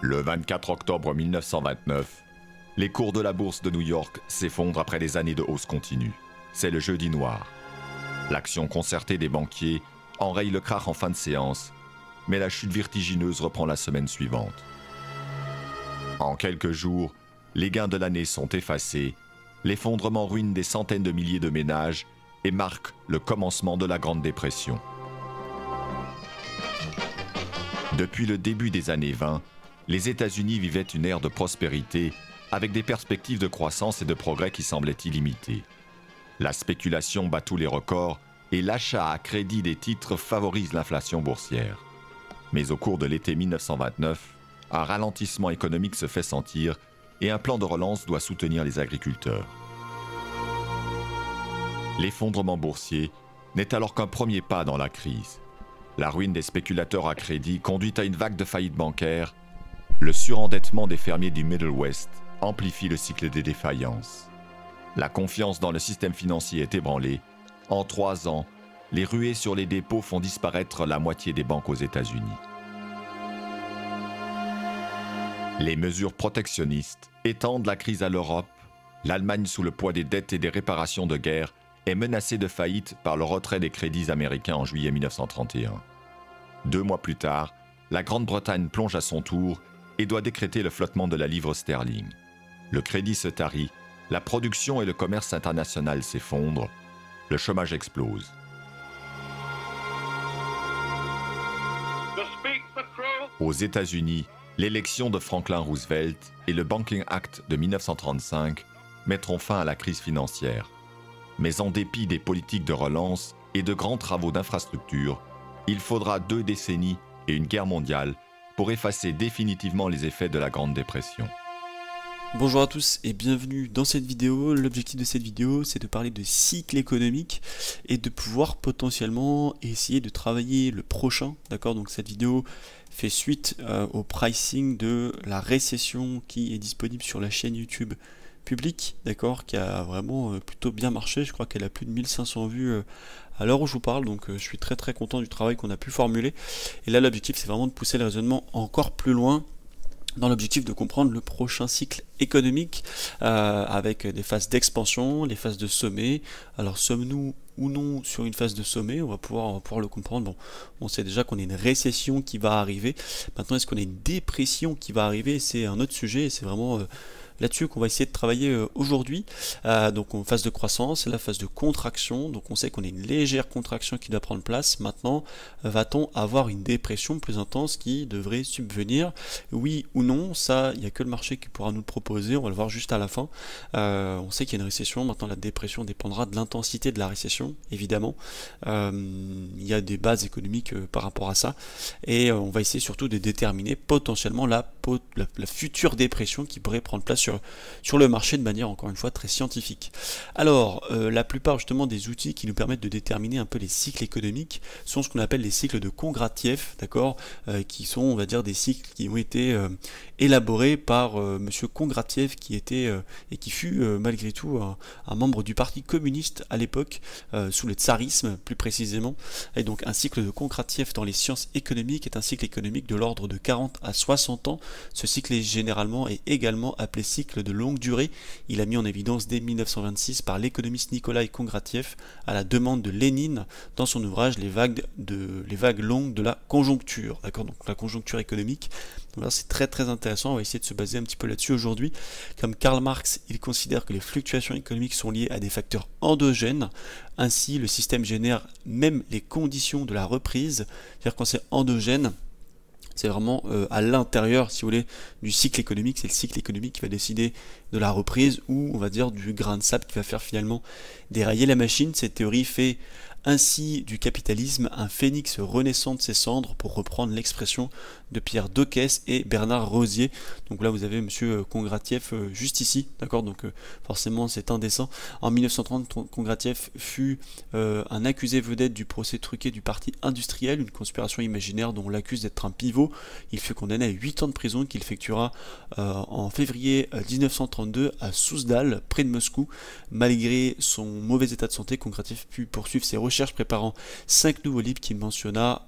Le 24 octobre 1929, les cours de la bourse de New York s'effondrent après des années de hausse continue. C'est le jeudi noir. L'action concertée des banquiers enraye le krach en fin de séance, mais la chute vertigineuse reprend la semaine suivante. En quelques jours, les gains de l'année sont effacés, l'effondrement ruine des centaines de milliers de ménages et marque le commencement de la Grande Dépression. Depuis le début des années 20, les États-Unis vivaient une ère de prospérité avec des perspectives de croissance et de progrès qui semblaient illimitées. La spéculation bat tous les records et l'achat à crédit des titres favorise l'inflation boursière. Mais au cours de l'été 1929, un ralentissement économique se fait sentir et un plan de relance doit soutenir les agriculteurs. L'effondrement boursier n'est alors qu'un premier pas dans la crise. La ruine des spéculateurs à crédit conduit à une vague de faillites bancaires. Le surendettement des fermiers du Middle West amplifie le cycle des défaillances. La confiance dans le système financier est ébranlée. En 3 ans, les ruées sur les dépôts font disparaître la moitié des banques aux États-Unis. Les mesures protectionnistes étendent la crise à l'Europe. L'Allemagne, sous le poids des dettes et des réparations de guerre, est menacée de faillite par le retrait des crédits américains en juillet 1931. 2 mois plus tard, la Grande-Bretagne plonge à son tour et doit décréter le flottement de la livre sterling. Le crédit se tarit, la production et le commerce international s'effondrent, le chômage explose. Aux États-Unis, l'élection de Franklin Roosevelt et le Banking Act de 1935 mettront fin à la crise financière. Mais en dépit des politiques de relance et de grands travaux d'infrastructure, il faudra 2 décennies et une guerre mondiale pour effacer définitivement les effets de la Grande Dépression. Bonjour à tous et bienvenue dans cette vidéo. L'objectif de cette vidéo, c'est de parler de cycle économique et de pouvoir potentiellement essayer de travailler le prochain, d'accord? Donc cette vidéo fait suite au pricing de la récession qui est disponible sur la chaîne YouTube publique, d'accord, qui a vraiment plutôt bien marché. Je crois qu'elle a plus de 1500 vues à l'heure où je vous parle, donc je suis très content du travail qu'on a pu formuler. Et là, l'objectif, c'est vraiment de pousser le raisonnement encore plus loin dans l'objectif de comprendre le prochain cycle économique avec des phases d'expansion, les phases de sommet. Alors sommes-nous ou non sur une phase de sommet? On va pouvoir le comprendre. Bon, on sait déjà qu'on a une récession qui va arriver. Maintenant, est-ce qu'on a une dépression qui va arriver? C'est un autre sujet et c'est vraiment là-dessus qu'on va essayer de travailler aujourd'hui. Donc en phase de croissance, la phase de contraction. Donc on sait qu'on a une légère contraction qui doit prendre place. Maintenant, va-t-on avoir une dépression plus intense qui devrait subvenir? Oui ou non? Ça, il n'y a que le marché qui pourra nous le proposer. On va le voir juste à la fin. On sait qu'il y a une récession. Maintenant, la dépression dépendra de l'intensité de la récession, évidemment. Il y a des bases économiques par rapport à ça. Et on va essayer surtout de déterminer potentiellement la future dépression qui pourrait prendre place sur le marché de manière encore une fois très scientifique. Alors la plupart justement des outils qui nous permettent de déterminer un peu les cycles économiques sont ce qu'on appelle les cycles de Kondratiev, d'accord, qui sont, on va dire, des cycles qui ont été élaborés par monsieur Kondratiev, qui était et qui fut malgré tout un membre du Parti communiste à l'époque, sous le tsarisme plus précisément. Et donc un cycle de Kondratiev dans les sciences économiques est un cycle économique de l'ordre de 40 à 60 ans. Ce cycle est généralement et également appelé cycle de longue durée. Il a mis en évidence dès 1926 par l'économiste Nikolai Kondratiev à la demande de Lénine dans son ouvrage les vagues longues de la conjoncture. D'accord, donc la conjoncture économique. Voilà, c'est très intéressant. On va essayer de se baser un petit peu là-dessus aujourd'hui. Comme Karl Marx, il considère que les fluctuations économiques sont liées à des facteurs endogènes. Ainsi, le système génère même les conditions de la reprise. C'est-à-dire quand c'est endogène, c'est vraiment à l'intérieur, si vous voulez, du cycle économique. C'est le cycle économique qui va décider de la reprise ou, on va dire, du grain de sable qui va faire finalement dérailler la machine. Cette théorie fait ainsi du capitalisme un phénix renaissant de ses cendres, pour reprendre l'expression de Pierre Dockès et Bernard Rosier. Donc là vous avez monsieur Kondratiev juste ici, d'accord, donc forcément c'est indécent. En 1930, Kondratiev fut un accusé vedette du procès truqué du parti industriel, une conspiration imaginaire dont on l'accuse d'être un pivot. Il fut condamné à 8 ans de prison qu'il effectuera en février 1932 à Souzdal, près de Moscou. Malgré son mauvais état de santé, Kondratiev put poursuivre ses recherches recherche préparant 5 nouveaux livres qu'il mentionna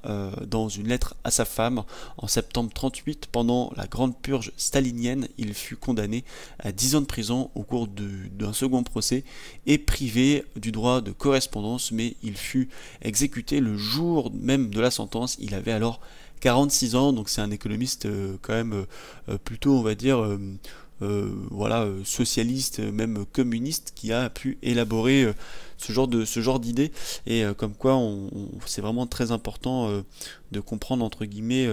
dans une lettre à sa femme en septembre 38. Pendant la grande purge stalinienne, il fut condamné à 10 ans de prison au cours d'un second procès et privé du droit de correspondance, mais il fut exécuté le jour même de la sentence. Il avait alors 46 ans, donc c'est un économiste quand même plutôt, on va dire, voilà, socialiste, même communiste, qui a pu élaborer ce genre d'idées, et comme quoi c'est vraiment très important de comprendre entre guillemets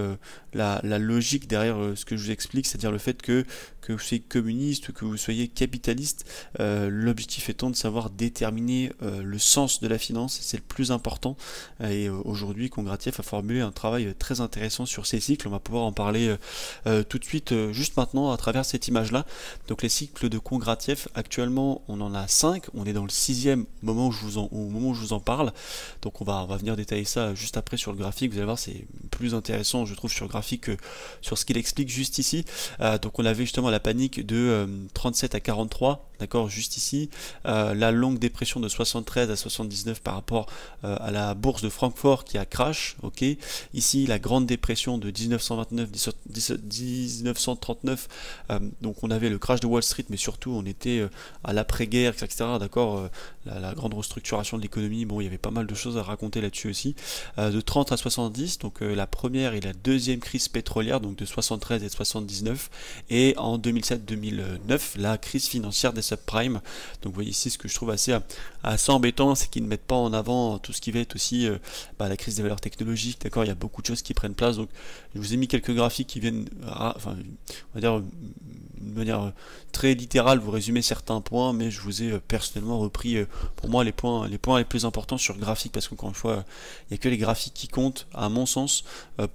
la logique derrière ce que je vous explique, c'est-à-dire le fait que vous soyez communiste, que vous soyez capitaliste, l'objectif étant de savoir déterminer le sens de la finance, c'est le plus important, et aujourd'hui Kongratiev a formulé un travail très intéressant sur ces cycles. On va pouvoir en parler tout de suite, juste maintenant, à travers cette image-là. Donc les cycles de Kongratiev, actuellement on en a 5, on est dans le 6e au moment où je vous en parle, donc on va venir détailler ça juste après sur le graphique. Vous allez voir, c'est plus intéressant je trouve sur le graphique que sur ce qu'il explique juste ici. Donc on avait justement la panique de 37 à 43, d'accord, juste ici, la longue dépression de 73 à 79 par rapport à la bourse de Francfort qui a crash, ok, ici la grande dépression de 1939, donc on avait le crash de Wall Street, mais surtout on était à l'après-guerre, etc., d'accord, la grande restructuration de l'économie. Bon, il y avait pas mal de choses à raconter là-dessus aussi. De 30 à 70, donc la première et la deuxième crise pétrolière, donc de 73 et 79, et en 2007-2009, la crise financière des subprimes. Donc vous voyez ici, ce que je trouve assez embêtant, c'est qu'ils ne mettent pas en avant tout ce qui va être aussi la crise des valeurs technologiques, d'accord, il y a beaucoup de choses qui prennent place. Donc je vous ai mis quelques graphiques qui viennent, enfin, on va dire de manière très littérale, vous résumer certains points, mais je vous ai personnellement repris pour moi les points les plus importants sur le graphique, parce qu'encore une fois, il n'y a que les graphiques qui comptent, à mon sens,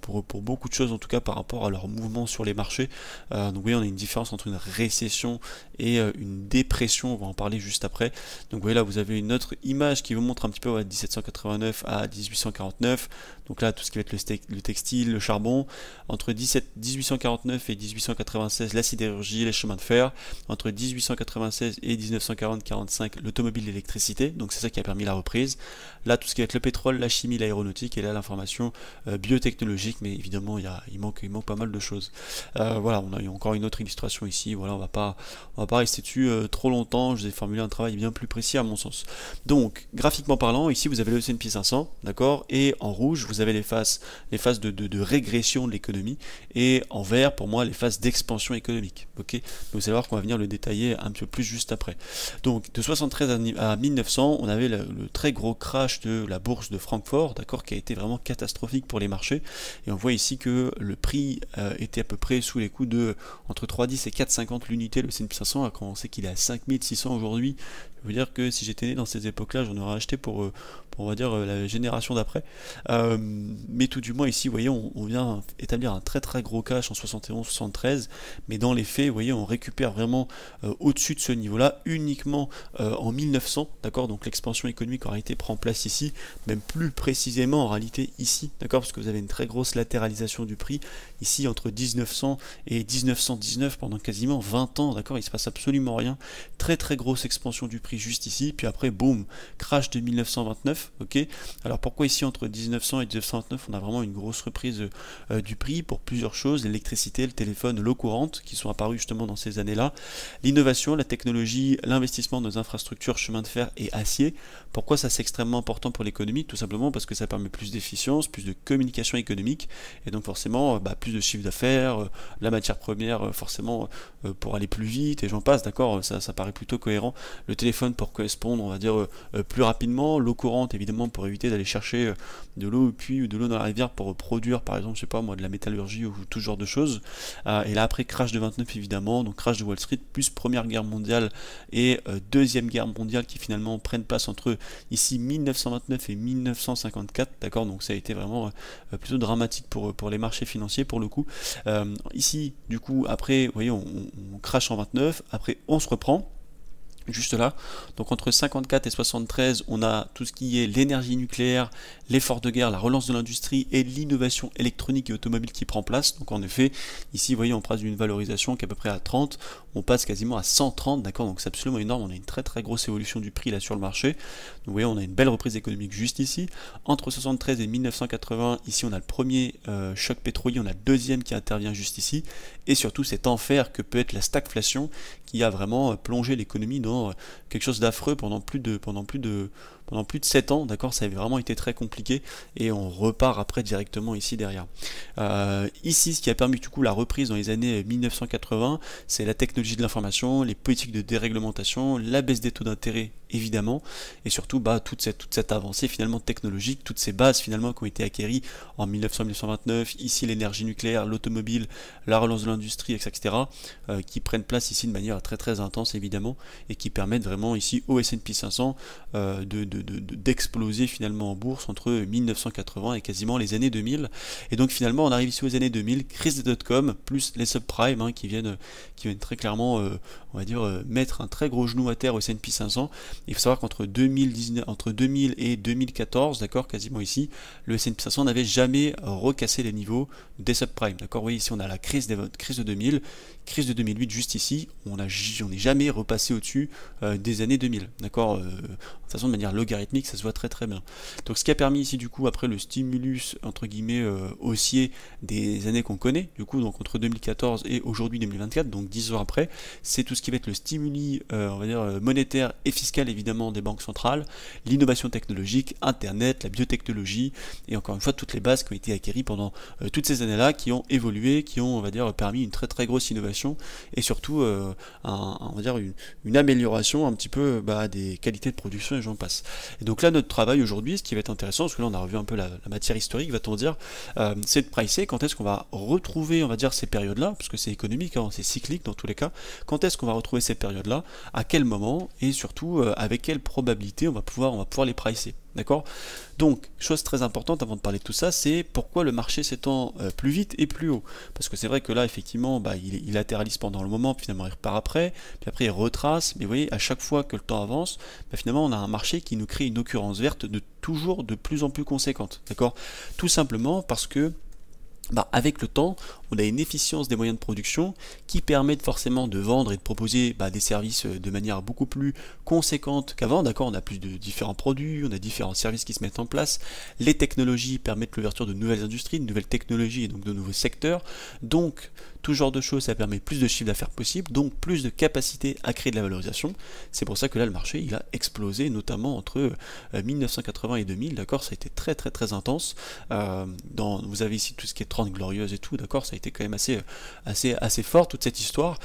pour beaucoup de choses, en tout cas par rapport à leur mouvement sur les marchés. Donc oui, on a une différence entre une récession et une dépression, on va en parler juste après. Donc vous voyez là, vous avez une autre image qui vous montre un petit peu 1789 à 1849, donc là tout ce qui va être le textile, le charbon, entre 1849 et 1896 la sidérurgie, les chemins de fer, entre 1896 et 1940-45 l'automobile, l'électricité, donc c'est ça qui a permis la reprise. Là tout ce qui va être le pétrole, la chimie, l'aéronautique, et là l'information biotechnologique, mais évidemment il manque pas mal de choses. Voilà, on a eu encore une autre illustration ici. Voilà, on va pas rester dessus trop longtemps, je vous ai formulé un travail bien plus précis à mon sens. Donc graphiquement parlant, ici vous avez le S&P 500, d'accord, et en rouge vous avez les phases de régression de l'économie, et en vert pour moi les phases d'expansion économique, ok. Donc vous allez voir qu'on va venir le détailler un peu plus juste après. Donc de 73 à 1900, on avait le très gros crash de la bourse de Francfort, d'accord, qui a été vraiment catastrophique pour les marchés, et on voit ici que le prix était à peu près sous les coups de entre 3,10 et 4,50 l'unité. Le S&P 500, quand on sait qu'il est à 5600 aujourd'hui, je veux dire que si j'étais né dans ces époques-là, j'en aurais acheté pour on va dire la génération d'après. Mais tout du moins ici, vous voyez, on vient établir un très très gros cash en 71-73, mais dans les faits, vous voyez, on récupère vraiment au-dessus de ce niveau-là uniquement en 1900, d'accord. Donc l'expansion économique en réalité prend place ici, même plus précisément en réalité ici, d'accord, parce que vous avez une très grosse latéralisation du prix ici entre 1900 et 1919 pendant quasiment 20 ans, d'accord. Il se passe absolument rien, très très grosse expansion du prix juste ici, puis après boum, crash de 1929. Ok, alors pourquoi ici entre 1900 et 1929 on a vraiment une grosse reprise du prix? Pour plusieurs choses: l'électricité, le téléphone, l'eau courante qui sont apparus justement dans ces années-là, l'innovation, la technologie, l'investissement dans nos infrastructures, chemin de fer et acier. Pourquoi ça c'est extrêmement important pour l'économie? Tout simplement parce que ça permet plus d'efficience, plus de communication économique, et donc forcément plus de chiffre d'affaires, la matière première forcément pour aller plus vite, et j'en passe, d'accord, ça paraît plutôt cohérent. Le téléphone pour correspondre, on va dire, plus rapidement, l'eau courante évidemment pour éviter d'aller chercher de l'eau puis de l'eau dans la rivière pour produire par exemple, je sais pas moi, de la métallurgie ou tout ce genre de choses. Et là après crash de 29 évidemment, donc crash de Wall Street plus première guerre mondiale et deuxième guerre mondiale qui finalement prennent place entre ici 1929 et 1954, d'accord. Donc ça a été vraiment plutôt dramatique pour les marchés financiers pour le coup. Ici du coup après vous voyez on crash en 29, après on se reprend. juste là. Donc entre 54 et 73, on a tout ce qui est l'énergie nucléaire, l'effort de guerre, la relance de l'industrie et l'innovation électronique et automobile qui prend place. Donc en effet, ici, vous voyez, on passe d'une valorisation qui est à peu près à 30, on passe quasiment à 130, d'accord? Donc c'est absolument énorme, on a une très très grosse évolution du prix là sur le marché. Donc vous voyez, on a une belle reprise économique juste ici. Entre 73 et 1980, ici on a le premier choc pétrolier, on a le deuxième qui intervient juste ici, et surtout cet enfer que peut être la stagflation qui a vraiment plongé l'économie dans quelque chose d'affreux pendant plus de 7 ans, d'accord, ça avait vraiment été très compliqué, et on repart après directement ici derrière. Ici, ce qui a permis du coup la reprise dans les années 1980, c'est la technologie de l'information, les politiques de déréglementation, la baisse des taux d'intérêt évidemment, et surtout toute cette avancée finalement technologique, toutes ces bases finalement qui ont été acquéries en 1900-1929, ici l'énergie nucléaire, l'automobile, la relance de l'industrie, etc., qui prennent place ici de manière très très intense évidemment, et qui permettent vraiment ici au S&P 500 d'exploser finalement en bourse entre 1980 et quasiment les années 2000. Et donc finalement on arrive ici aux années 2000, crise des dot-com plus les subprimes qui viennent très clairement on va dire mettre un très gros genou à terre au S&P 500. Il faut savoir qu'entre 2000 et 2014, d'accord, quasiment ici, le S&P 500 n'avait jamais recassé les niveaux des subprimes, d'accord. Oui, ici on a la crise de 2000, crise de 2008 juste ici, on n'est jamais repassé au-dessus des années 2000, d'accord. De toute façon de manière logarithmique ça se voit très très bien. Donc ce qui a permis ici du coup après le stimulus entre guillemets haussier des années qu'on connaît, du coup donc entre 2014 et aujourd'hui 2024, donc 10 ans après, c'est tout ce qui va être le stimuli on va dire monétaire et fiscal évidemment des banques centrales, l'innovation technologique, internet, la biotechnologie, et encore une fois toutes les bases qui ont été acquéries pendant toutes ces années là, qui ont évolué, qui ont on va dire permis une très très grosse innovation, et surtout on va dire une amélioration un petit peu des qualités de production, et j'en passe. Et donc là notre travail aujourd'hui, ce qui va être intéressant, parce que là on a revu un peu la matière historique, va-t-on dire, c'est de pricer quand est-ce qu'on va retrouver on va dire ces périodes là, parce que c'est économique, hein, c'est cyclique dans tous les cas, quand est-ce qu'on va retrouver ces périodes là, à quel moment, et surtout avec quelle probabilité on va pouvoir les pricer. D'accord? Donc, chose très importante avant de parler de tout ça, c'est pourquoi le marché s'étend plus vite et plus haut. Parce que c'est vrai que là, effectivement, il latéralise pendant le moment, puis finalement il repart après, puis après il retrace, mais vous voyez, à chaque fois que le temps avance, finalement on a un marché qui nous crée une occurrence verte toujours de plus en plus conséquente. D'accord? Tout simplement parce que avec le temps, on a une efficience des moyens de production qui permettent forcément de vendre et de proposer des services de manière beaucoup plus conséquente qu'avant. D'accord, on a plus de différents produits, on a différents services qui se mettent en place. Les technologies permettent l'ouverture de nouvelles industries, de nouvelles technologies et donc de nouveaux secteurs. Donc, tout genre de choses, ça permet plus de chiffre d'affaires possible, donc plus de capacité à créer de la valorisation. C'est pour ça que là, le marché, il a explosé, notamment entre 1980 et 2000. D'accord, ça a été très très très intense. Vous avez ici tout ce qui est 30 glorieuses et tout. D'accord, ça a été quand même assez fort toute cette histoire,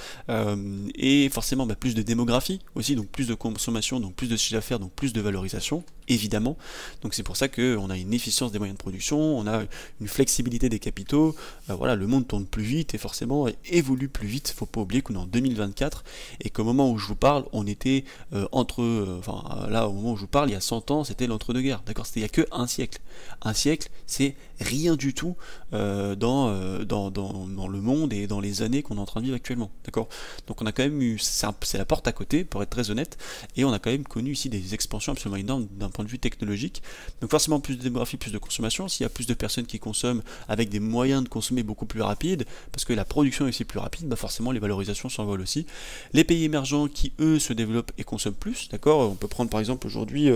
et forcément plus de démographie aussi, donc plus de consommation, donc plus de chiffre d'affaires, donc plus de valorisation évidemment. Donc c'est pour ça qu'on a une efficience des moyens de production, on a une flexibilité des capitaux, voilà, le monde tourne plus vite et forcément évolue plus vite. Faut pas oublier qu'on est en 2024 et qu'au moment où je vous parle, on était là au moment où je vous parle, il y a 100 ans, c'était l'entre-deux-guerres, d'accord, c'était il y a que un siècle. Un siècle, c'est rien du tout dans le monde et dans les années qu'on est en train de vivre actuellement, d'accord. Donc on a quand même eu, c'est la porte à côté pour être très honnête, et on a quand même connu ici des expansions absolument énormes d'un point de vue technologique. Donc forcément plus de démographie, plus de consommation, s'il y a plus de personnes qui consomment avec des moyens de consommer beaucoup plus rapides, parce que la production est aussi plus rapide, forcément les valorisations s'envolent aussi. Les pays émergents qui eux se développent et consomment plus, d'accord, on peut prendre par exemple aujourd'hui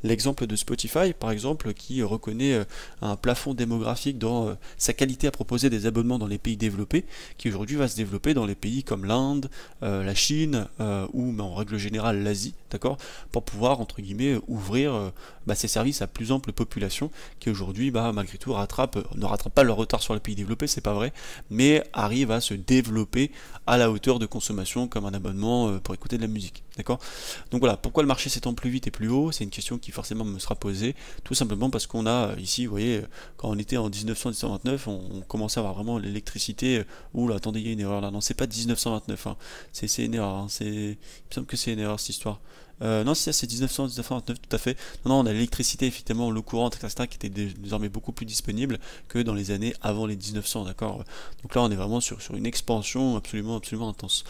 l'exemple de Spotify par exemple, qui reconnaît un plafond démographique dans sa qualité à proposer des abonnements dans les pays développés, qui aujourd'hui va se développer dans les pays comme l'Inde, la Chine ou en règle générale l'Asie, d'accord, pour pouvoir entre guillemets ouvrir ces services à plus ample population, qui aujourd'hui malgré tout ne rattrape pas leur retard sur les pays développés, c'est pas vrai, mais arrive à se développer à la hauteur de consommation comme un abonnement pour écouter de la musique, d'accord. Donc voilà, pourquoi le marché s'étend plus vite et plus haut, c'est une question qui forcément me sera posée, tout simplement parce qu'on a ici, vous voyez, quand on était en 1929, on commençait à avoir vraiment l'électricité. Oula, attendez, il y a une erreur là, non, c'est pas 1929, c'est une erreur, il me semble que c'est une erreur cette histoire. Non, si ça c'est 1929 tout à fait. Non, non, on a l'électricité, effectivement, l'eau courante, etc., qui était désormais beaucoup plus disponible que dans les années avant les 1900, d'accord. Donc là, on est vraiment sur une expansion absolument intense.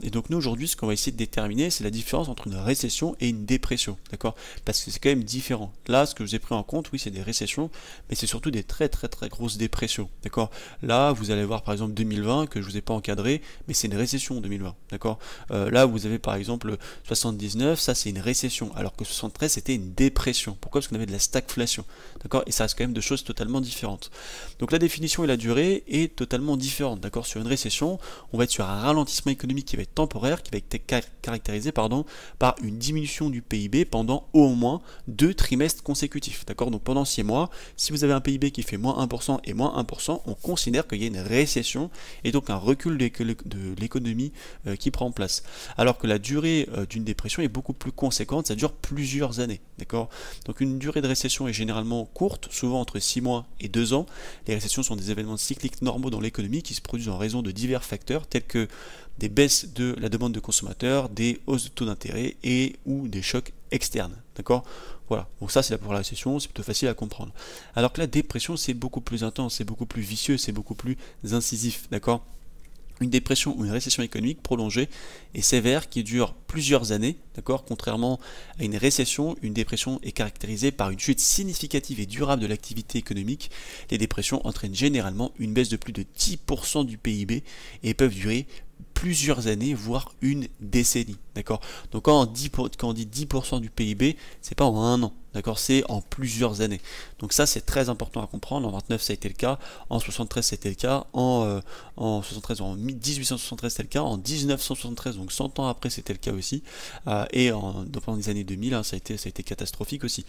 Et donc nous, aujourd'hui, ce qu'on va essayer de déterminer, c'est la différence entre une récession et une dépression, d'accord. Parce que c'est quand même différent. Là, ce que je vous ai pris en compte, oui, c'est des récessions, mais c'est surtout des très grosses dépressions, d'accord. Là, vous allez voir, par exemple, 2020, que je vous ai pas encadré, mais c'est une récession 2020, d'accord. Là, vous avez, par exemple, 79, ça c'est une récession, alors que 73 c'était une dépression. Pourquoi? Parce qu'on avait de la stagflation, d'accord, et ça reste quand même deux choses totalement différentes. Donc la définition et la durée est totalement différente, d'accord. Sur une récession, on va être sur un ralentissement économique qui va être temporaire, qui va être caractérisé, par une diminution du PIB pendant au moins 2 trimestres consécutifs, d'accord. Donc pendant 6 mois, si vous avez un PIB qui fait moins 1% et moins 1%, on considère qu'il y a une récession et donc un recul de l'économie qui prend place. Alors que la durée d'une dépression est beaucoup plus conséquente, ça dure plusieurs années, d'accord. Donc une durée de récession est généralement courte, souvent entre 6 mois et 2 ans. Les récessions sont des événements cycliques normaux dans l'économie qui se produisent en raison de divers facteurs tels que des baisses de la demande de consommateurs, des hausses de taux d'intérêt et ou des chocs externes, d'accord. Voilà, donc ça c'est pour la récession, c'est plutôt facile à comprendre. Alors que la dépression c'est beaucoup plus intense, c'est beaucoup plus vicieux, c'est beaucoup plus incisif, d'accord. Une dépression ou une récession économique prolongée et sévère qui dure plusieurs années, d'accord. Contrairement à une récession, une dépression est caractérisée par une chute significative et durable de l'activité économique. Les dépressions entraînent généralement une baisse de plus de 10% du PIB et peuvent durer plusieurs années, voire une décennie, d'accord. Donc quand on dit 10% du PIB, c'est pas en un an, d'accord, c'est en plusieurs années. Donc ça c'est très important à comprendre. En 29 ça a été le cas, en 73 c'était le cas, en 1873 c'était le cas, en 1973, donc 100 ans après c'était le cas aussi, et pendant les années 2000 hein, ça a été catastrophique aussi.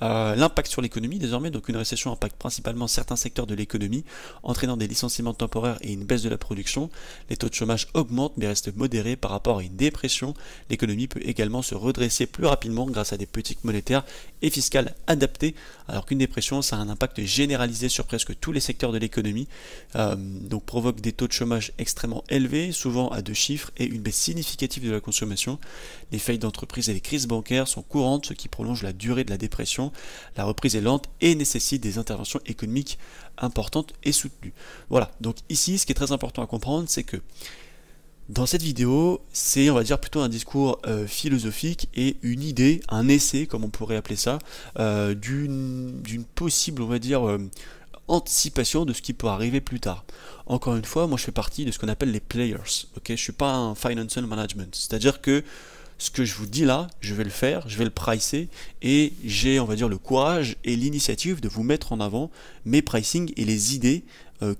L'impact sur l'économie désormais, donc une récession impacte principalement certains secteurs de l'économie, entraînant des licenciements temporaires et une baisse de la production. Les taux de chômage augmentent mais restent modérés par rapport à une dépression. L'économie peut également se redresser plus rapidement grâce à des politiques monétaires et fiscales adaptées, alors qu'une dépression ça a un impact généralisé sur presque tous les secteurs de l'économie, donc provoque des taux de chômage extrêmement élevés, souvent à 2 chiffres, et une baisse significative de la consommation. Les faillites d'entreprises et les crises bancaires sont courantes, ce qui prolonge la durée de la dépression. La reprise est lente et nécessite des interventions économiques importantes et soutenues. Voilà, donc ici ce qui est très important à comprendre, c'est que dans cette vidéo, c'est, on va dire, plutôt un discours philosophique et une idée, un essai, comme on pourrait appeler ça, d'une possible, on va dire, anticipation de ce qui peut arriver plus tard. Encore une fois, moi je fais partie de ce qu'on appelle les players, ok. Je suis pas un financial management, c'est-à-dire que ce que je vous dis là, je vais le faire, je vais le pricer, et j'ai, on va dire, le courage et l'initiative de vous mettre en avant mes pricing et les idées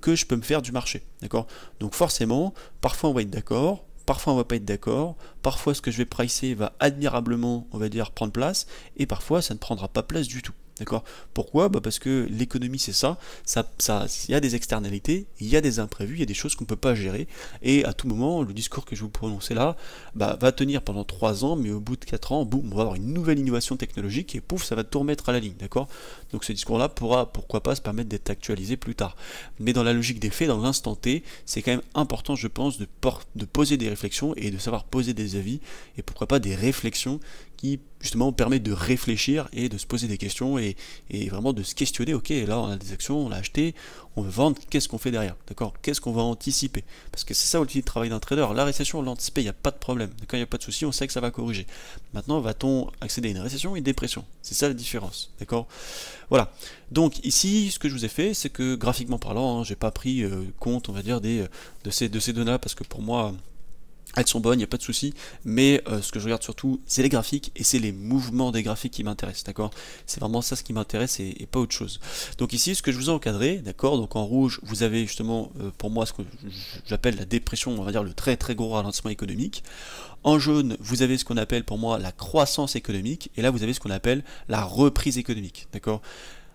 que je peux me faire du marché, d'accord. Donc forcément, parfois on va être d'accord, parfois on va pas être d'accord, parfois ce que je vais pricer va admirablement, on va dire, prendre place, et parfois ça ne prendra pas place du tout. D'accord. Pourquoi? Parce que l'économie c'est ça, il y a des externalités, il y a des imprévus, il y a des choses qu'on ne peut pas gérer, et à tout moment, le discours que je vous prononcer là, va tenir pendant 3 ans, mais au bout de 4 ans, boum, on va avoir une nouvelle innovation technologique, et pouf, ça va tout remettre à la ligne, d'accord. Donc ce discours-là pourra, pourquoi pas, se permettre d'être actualisé plus tard. Mais dans la logique des faits, dans l'instant T, c'est quand même important, je pense, de poser des réflexions, et de savoir poser des avis, et pourquoi pas des réflexions qui justement permet de réfléchir et de se poser des questions et vraiment de se questionner. Ok, là on a des actions, on l'a acheté, on veut vendre, qu'est-ce qu'on fait derrière, d'accord, qu'est-ce qu'on va anticiper, parce que c'est ça aussi le travail d'un trader. La récession on l'anticipe, il n'y a pas de problème, d'accord, il n'y a pas de souci, on sait que ça va corriger. Maintenant va-t-on accéder à une récession ou une dépression? C'est ça la différence, d'accord. Voilà, donc ici ce que je vous ai fait, c'est que graphiquement parlant, j'ai pas pris compte, on va dire, de ces données, parce que pour moi elles sont bonnes, il n'y a pas de souci, mais ce que je regarde surtout, c'est les graphiques, et c'est les mouvements des graphiques qui m'intéressent, d'accord. C'est vraiment ça ce qui m'intéresse, et pas autre chose. Donc ici, ce que je vous ai encadré, d'accord, donc en rouge, vous avez justement, pour moi, ce que j'appelle la dépression, on va dire le très gros ralentissement économique. En jaune, vous avez ce qu'on appelle pour moi la croissance économique, et là vous avez ce qu'on appelle la reprise économique, d'accord.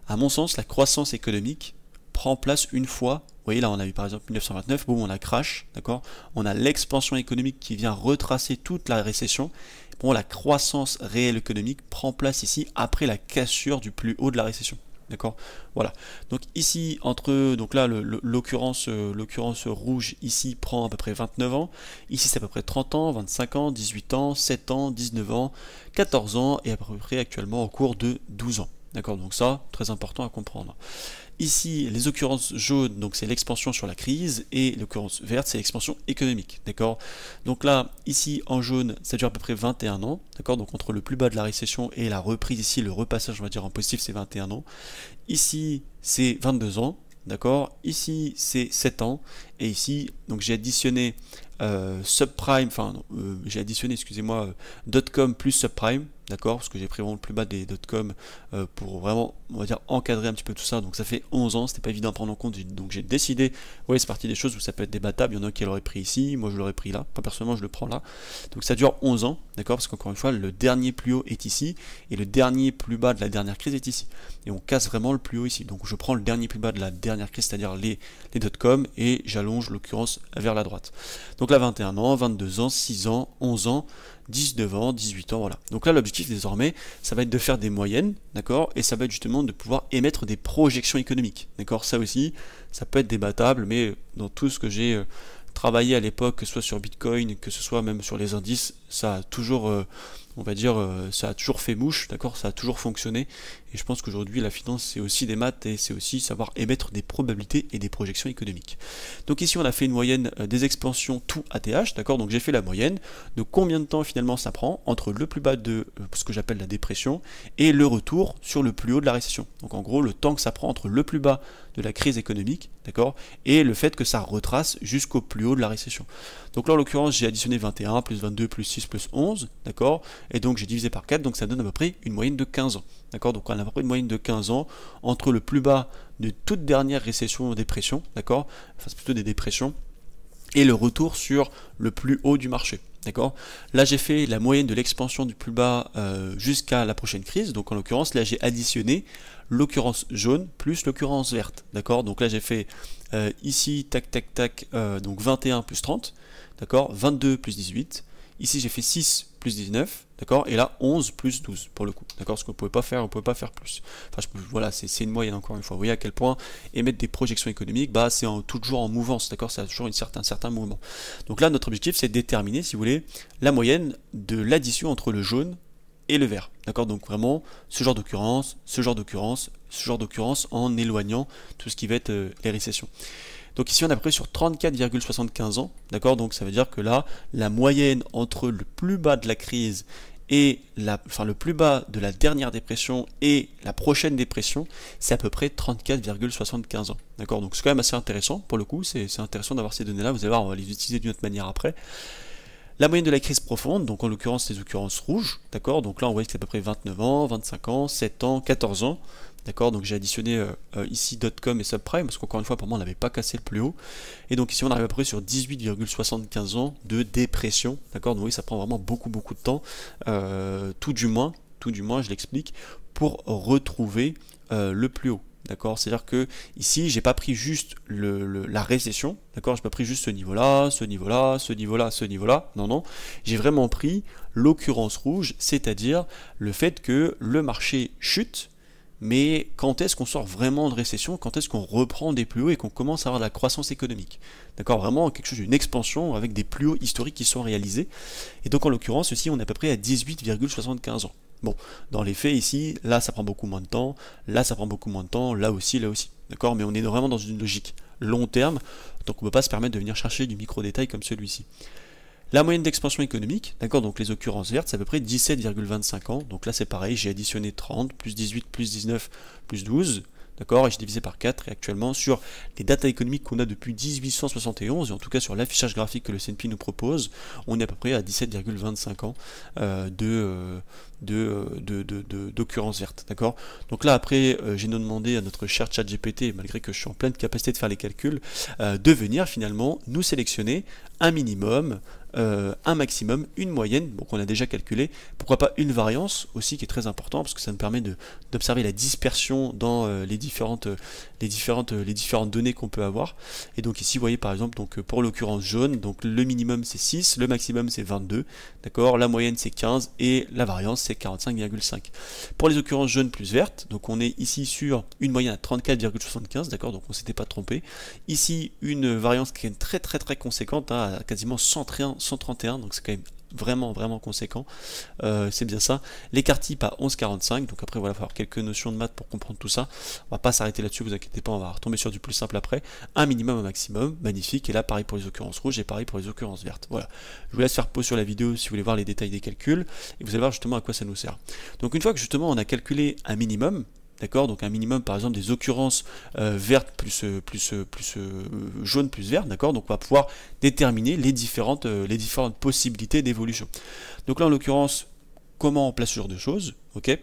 À mon sens, la croissance économique prend place une fois. Vous voyez là on a eu par exemple 1929, boum, on a crash, d'accord. On a l'expansion économique qui vient retracer toute la récession. Bon, la croissance réelle économique prend place ici après la cassure du plus haut de la récession. d'accord? Voilà. Donc ici, donc là, l'occurrence rouge, ici, prend à peu près 29 ans. Ici, c'est à peu près 30 ans, 25 ans, 18 ans, 7 ans, 19 ans, 14 ans, et à peu près actuellement en cours de 12 ans. D'accord? Donc ça, très important à comprendre. Ici, les occurrences jaunes, donc c'est l'expansion sur la crise, et l'occurrence verte, c'est l'expansion économique, d'accord? Donc là, ici, en jaune, ça dure à peu près 21 ans, d'accord? Donc entre le plus bas de la récession et la reprise, ici, le repassage, on va dire en positif, c'est 21 ans. Ici, c'est 22 ans, d'accord? Ici, c'est 7 ans, et ici, donc j'ai additionné subprime, j'ai additionné, excusez-moi, .com plus subprime, d'accord, parce que j'ai pris vraiment le plus bas des .com pour vraiment, on va dire, encadrer un petit peu tout ça. Donc ça fait 11 ans, c'était pas évident à prendre en compte, donc j'ai décidé, ouais, c'est parti des choses où ça peut être débattable. Il y en a qui l'auraient pris ici, moi je l'aurais pris là, enfin, personnellement je le prends là. Donc ça dure 11 ans, d'accord, parce qu'encore une fois, le dernier plus haut est ici, et le dernier plus bas de la dernière crise est ici. Et on casse vraiment le plus haut ici. Donc je prends le dernier plus bas de la dernière crise, c'est-à-dire les .com, et j'allonge l'occurrence vers la droite. Donc là, 21 ans, 22 ans, 6 ans, 11 ans, 19 ans, 18 ans, voilà. Donc là, l'objectif désormais, ça va être de faire des moyennes, d'accord, et ça va être justement de pouvoir émettre des projections économiques, d'accord. Ça aussi, ça peut être débattable, mais dans tout ce que j'ai travaillé à l'époque, que ce soit sur Bitcoin, que ce soit même sur les indices, ça a toujours, on va dire, ça a toujours fait mouche, d'accord, ça a toujours fonctionné. Et je pense qu'aujourd'hui, la finance, c'est aussi des maths et c'est aussi savoir émettre des probabilités et des projections économiques. Donc ici, on a fait une moyenne des expansions tout ATH, d'accord, donc j'ai fait la moyenne de combien de temps finalement ça prend entre le plus bas de ce que j'appelle la dépression et le retour sur le plus haut de la récession. Donc en gros, le temps que ça prend entre le plus bas de la crise économique, d'accord, et le fait que ça retrace jusqu'au plus haut de la récession. Donc là, en l'occurrence, j'ai additionné 21, plus 22, plus 6, plus 11, d'accord, et donc j'ai divisé par 4, donc ça donne à peu près une moyenne de 15 ans. D'accord, donc on a à peu près une moyenne de 15 ans entre le plus bas de toute dernière récession ou dépression, d'accord, enfin c'est plutôt des dépressions, et le retour sur le plus haut du marché. D'accord. Là j'ai fait la moyenne de l'expansion du plus bas jusqu'à la prochaine crise. Donc en l'occurrence là j'ai additionné l'occurrence jaune plus l'occurrence verte. D'accord. Donc là j'ai fait ici tac tac tac donc 21 plus 30. D'accord. 22 plus 18. Ici j'ai fait 6 plus 19, d'accord, et là 11 plus 12 pour le coup, d'accord, ce qu'on ne pouvait pas faire, on ne pouvait pas faire plus. Enfin, voilà, c'est une moyenne encore une fois. Vous voyez à quel point émettre des projections économiques, bah, c'est toujours en mouvance, d'accord, ça a toujours un certain mouvement. Donc là, notre objectif, c'est de déterminer, si vous voulez, la moyenne de l'addition entre le jaune et le vert, d'accord, donc vraiment ce genre d'occurrence, ce genre d'occurrence, ce genre d'occurrence en éloignant tout ce qui va être les récessions. Donc ici on est à peu près sur 34,75 ans, d'accord, donc ça veut dire que là, la moyenne entre le plus bas de la crise et le plus bas de la dernière dépression et la prochaine dépression, c'est à peu près 34,75 ans, d'accord, donc c'est quand même assez intéressant, pour le coup, c'est intéressant d'avoir ces données-là, vous allez voir, on va les utiliser d'une autre manière après. La moyenne de la crise profonde, donc en l'occurrence les occurrences rouges, d'accord, donc là on voit que c'est à peu près 29 ans, 25 ans, 7 ans, 14 ans, d'accord, donc j'ai additionné ici .com et subprime, parce qu'encore une fois pour moi on n'avait pas cassé le plus haut, et donc ici on arrive à peu près sur 18,75 ans de dépression, d'accord, donc oui ça prend vraiment beaucoup de temps, tout du moins je l'explique, pour retrouver le plus haut. D'accord, c'est-à-dire que ici, j'ai pas pris juste la récession, d'accord, j'ai pas pris juste ce niveau-là, ce niveau-là, ce niveau-là, ce niveau-là, non, j'ai vraiment pris l'occurrence rouge, c'est-à-dire le fait que le marché chute, mais quand est-ce qu'on sort vraiment de récession, quand est-ce qu'on reprend des plus hauts et qu'on commence à avoir de la croissance économique. D'accord, vraiment quelque chose d'une expansion avec des plus hauts historiques qui sont réalisés. Et donc en l'occurrence, ici, on est à peu près à 18,75 ans. Bon, dans les faits ici, là ça prend beaucoup moins de temps, là ça prend beaucoup moins de temps, là aussi, d'accord, mais on est vraiment dans une logique long terme, donc on ne peut pas se permettre de venir chercher du micro-détail comme celui-ci. La moyenne d'expansion économique, d'accord, donc les occurrences vertes, c'est à peu près 17,25 ans, donc là c'est pareil, j'ai additionné 30, plus 18, plus 19, plus 12, d'accord, et j'ai divisé par 4, et actuellement sur les datas économiques qu'on a depuis 1871, et en tout cas sur l'affichage graphique que le S&P nous propose, on est à peu près à 17,25 ans d'occurrence verte, d'accord. Donc là après j'ai demandé à notre cher ChatGPT, malgré que je suis en pleine capacité de faire les calculs, de venir finalement nous sélectionner un minimum un maximum, une moyenne, donc on a déjà calculé, pourquoi pas une variance aussi qui est très important parce que ça nous permet d'observer la dispersion dans les différentes données qu'on peut avoir. Et donc ici vous voyez par exemple donc pour l'occurrence jaune, donc le minimum c'est 6, le maximum c'est 22, d'accord, la moyenne c'est 15 et la variance c'est 45,5. Pour les occurrences jaunes plus vertes, donc on est ici sur une moyenne à 34,75, d'accord, donc on s'était pas trompé. Ici une variance qui est très conséquente, hein, à quasiment 131, donc c'est quand même vraiment conséquent, c'est bien ça. L'écart type à 11,45, donc après voilà, il va falloir quelques notions de maths pour comprendre tout ça, on va pas s'arrêter là-dessus, vous inquiétez pas, on va retomber sur du plus simple après. Un minimum, un maximum, magnifique, et là pareil pour les occurrences rouges et pareil pour les occurrences vertes. Voilà, je vous laisse faire pause sur la vidéo si vous voulez voir les détails des calculs, et vous allez voir justement à quoi ça nous sert. Donc une fois que justement on a calculé un minimum, d'accord, donc un minimum par exemple des occurrences vertes plus jaune plus vert, d'accord, donc on va pouvoir déterminer les différentes possibilités d'évolution. Donc là en l'occurrence, comment on place ce genre de choses, ok.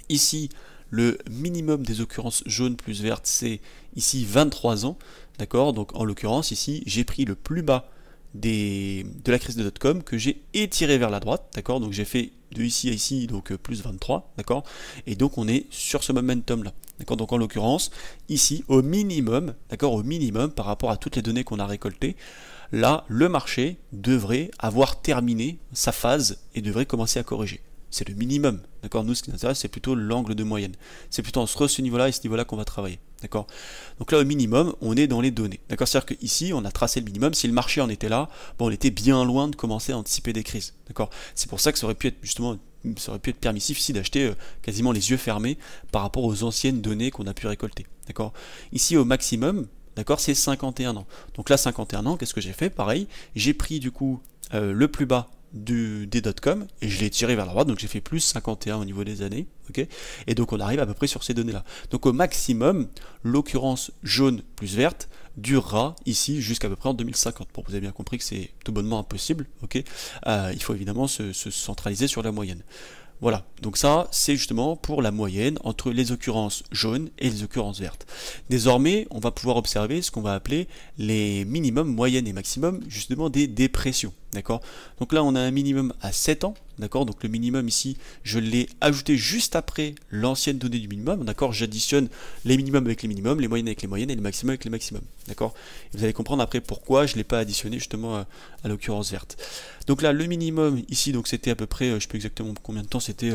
Ici le minimum des occurrences jaune plus verte c'est ici 23 ans, d'accord, donc en l'occurrence ici j'ai pris le plus bas de la crise de .com que j'ai étiré vers la droite, d'accord, donc j'ai fait de ici à ici, donc plus 23, d'accord, et donc on est sur ce momentum là, d'accord, donc en l'occurrence, ici, au minimum, d'accord, au minimum, par rapport à toutes les données qu'on a récoltées, là, le marché devrait avoir terminé sa phase et devrait commencer à corriger. C'est le minimum, d'accord, nous ce qui nous intéresse c'est plutôt l'angle de moyenne, c'est plutôt entre ce niveau là et ce niveau là qu'on va travailler, d'accord. Donc là au minimum on est dans les données, d'accord, c'est-à-dire qu'ici on a tracé le minimum, si le marché en était là, bon on était bien loin de commencer à anticiper des crises, d'accord, c'est pour ça que ça aurait pu être justement, ça aurait pu être permissif ici d'acheter quasiment les yeux fermés par rapport aux anciennes données qu'on a pu récolter, d'accord. Ici au maximum, d'accord, c'est 51 ans, donc là 51 ans, qu'est-ce que j'ai fait, pareil, j'ai pris du coup le plus bas des .com et je l'ai tiré vers la droite, donc j'ai fait plus 51 au niveau des années, ok, et donc on arrive à peu près sur ces données là. Donc au maximum, l'occurrence jaune plus verte durera ici jusqu'à peu près en 2050. Bon, vous avez bien compris que c'est tout bonnement impossible, ok, il faut évidemment se centraliser sur la moyenne. Voilà, donc ça c'est justement pour la moyenne entre les occurrences jaunes et les occurrences vertes. Désormais, on va pouvoir observer ce qu'on va appeler les minimums, moyennes et maximums, justement des dépressions. D'accord. Donc là on a un minimum à 7 ans, d'accord, donc le minimum ici je l'ai ajouté juste après l'ancienne donnée du minimum, d'accord, j'additionne les minimums avec les minimums, les moyennes avec les moyennes et les maximums avec les maximums, d'accord, vous allez comprendre après pourquoi je ne l'ai pas additionné justement à l'occurrence verte. Donc là le minimum ici, donc c'était à peu près, je sais plus exactement combien de temps c'était,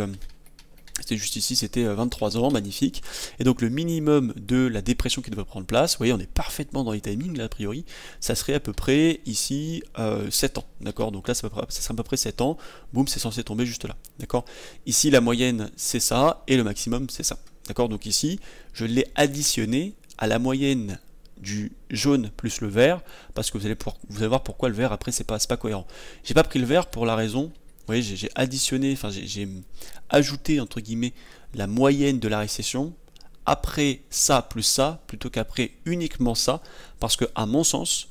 juste ici, c'était 23 ans, magnifique. Et donc le minimum de la dépression qui devrait prendre place, vous voyez, on est parfaitement dans les timings là a priori, ça serait à peu près ici 7 ans, d'accord, donc là ça sera à peu près 7 ans, boum, c'est censé tomber juste là, d'accord. Ici la moyenne c'est ça, et le maximum c'est ça, d'accord, donc ici je l'ai additionné à la moyenne du jaune plus le vert, parce que vous allez voir pourquoi le vert après c'est pas cohérent. J'ai pas pris le vert pour la raison, vous voyez, j'ai additionné, enfin j'ai ajouté entre guillemets la moyenne de la récession après ça plus ça, plutôt qu'après uniquement ça, parce que à mon sens,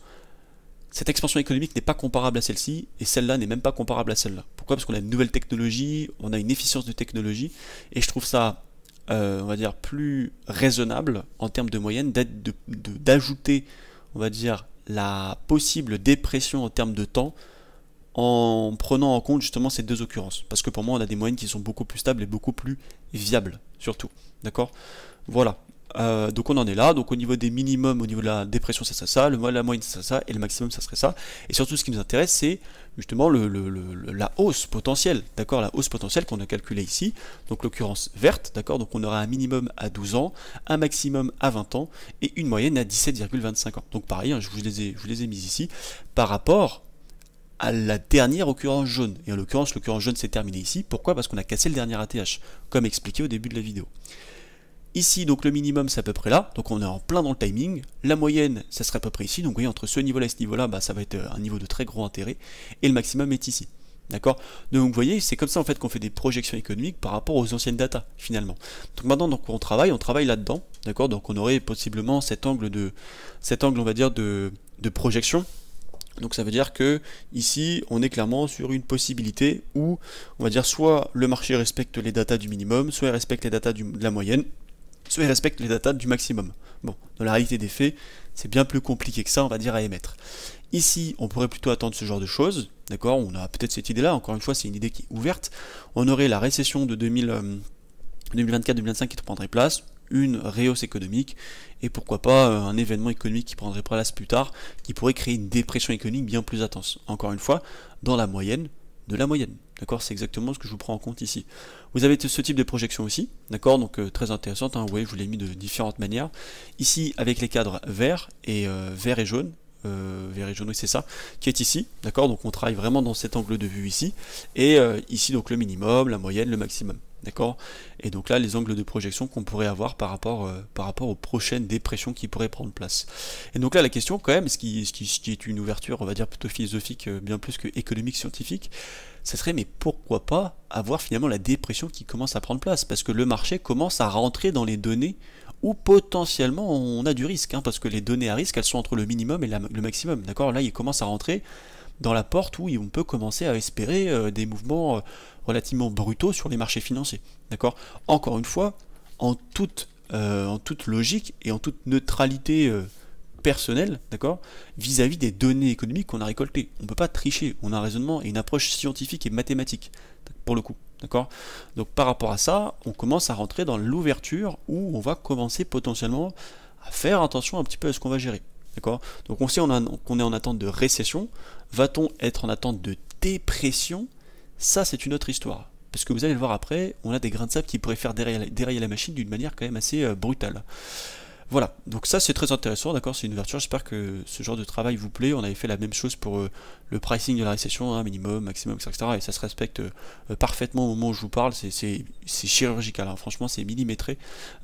cette expansion économique n'est pas comparable à celle-ci, et celle-là n'est même pas comparable à celle-là. Pourquoi? Parce qu'on a une nouvelle technologie, on a une efficience de technologie, et je trouve ça, on va dire, plus raisonnable en termes de moyenne d'ajouter, on va dire, la possible dépression en termes de temps, en prenant en compte justement ces deux occurrences. Parce que pour moi, on a des moyennes qui sont beaucoup plus stables et beaucoup plus viables, surtout. D'accord? Voilà. Donc on en est là. Donc au niveau des minimums, au niveau de la dépression, ça serait ça. La moyenne, ça serait ça. Et le maximum, ça serait ça. Et surtout, ce qui nous intéresse, c'est justement la hausse potentielle. D'accord? La hausse potentielle qu'on a calculée ici. Donc l'occurrence verte. D'accord? Donc on aura un minimum à 12 ans, un maximum à 20 ans et une moyenne à 17,25 ans. Donc pareil, hein, je vous les ai mis ici par rapport à la dernière occurrence jaune. Et en l'occurrence, l'occurrence jaune s'est terminée ici. Pourquoi? Parce qu'on a cassé le dernier ATH, comme expliqué au début de la vidéo. Ici, donc le minimum, c'est à peu près là. Donc on est en plein dans le timing. La moyenne, ça serait à peu près ici. Donc vous voyez, entre ce niveau-là et ce niveau-là, bah, ça va être un niveau de très gros intérêt. Et le maximum est ici. D'accord? Donc vous voyez, c'est comme ça en fait qu'on fait des projections économiques par rapport aux anciennes datas, finalement. Donc maintenant, donc, on travaille là-dedans. D'accord? Donc on aurait possiblement cet angle, on va dire, de projection. Donc ça veut dire que ici on est clairement sur une possibilité où on va dire soit le marché respecte les datas du minimum, soit il respecte les datas de la moyenne, soit il respecte les datas du maximum. Bon, dans la réalité des faits, c'est bien plus compliqué que ça, on va dire, à émettre. Ici, on pourrait plutôt attendre ce genre de choses, d'accord? On a peut-être cette idée-là, encore une fois, c'est une idée qui est ouverte. On aurait la récession de 2024-2025 qui prendrait place, une réhausse économique, et pourquoi pas un événement économique qui prendrait place plus tard, qui pourrait créer une dépression économique bien plus intense. Encore une fois, dans la moyenne de la moyenne. D'accord, c'est exactement ce que je vous prends en compte ici. Vous avez ce type de projection aussi, d'accord, donc très intéressante, hein, vous voyez, je vous l'ai mis de différentes manières. Ici, avec les cadres vert et jaune, vert et jaune, oui, c'est ça, qui est ici, d'accord, donc on travaille vraiment dans cet angle de vue ici, et ici, donc le minimum, la moyenne, le maximum. D'accord. Et donc là, les angles de projection qu'on pourrait avoir par rapport aux prochaines dépressions qui pourraient prendre place. Et donc là, la question quand même, ce qui est une ouverture, on va dire plutôt philosophique, bien plus que économique, scientifique, ça serait mais pourquoi pas avoir finalement la dépression qui commence à prendre place, parce que le marché commence à rentrer dans les données où potentiellement on a du risque, hein, parce que les données à risque, elles sont entre le minimum et le maximum. D'accord. Là, il commence à rentrer dans la porte où on peut commencer à espérer des mouvements relativement brutaux sur les marchés financiers. D'accord. Encore une fois, en toute logique et en toute neutralité personnelle, d'accord, vis-à-vis des données économiques qu'on a récoltées. On ne peut pas tricher, on a un raisonnement et une approche scientifique et mathématique, pour le coup. D'accord. Donc par rapport à ça, on commence à rentrer dans l'ouverture où on va commencer potentiellement à faire attention un petit peu à ce qu'on va gérer. D'accord. Donc on sait qu'on est en attente de récession. Va-t-on être en attente de dépression? Ça, c'est une autre histoire. Parce que vous allez le voir après, on a des grains de sable qui pourraient faire dérailler la machine d'une manière quand même assez brutale. Voilà, donc ça c'est très intéressant, d'accord, c'est une ouverture, j'espère que ce genre de travail vous plaît. On avait fait la même chose pour le pricing de la récession, hein, minimum, maximum, etc. Et ça se respecte parfaitement au moment où je vous parle, c'est chirurgical, hein, franchement c'est millimétré.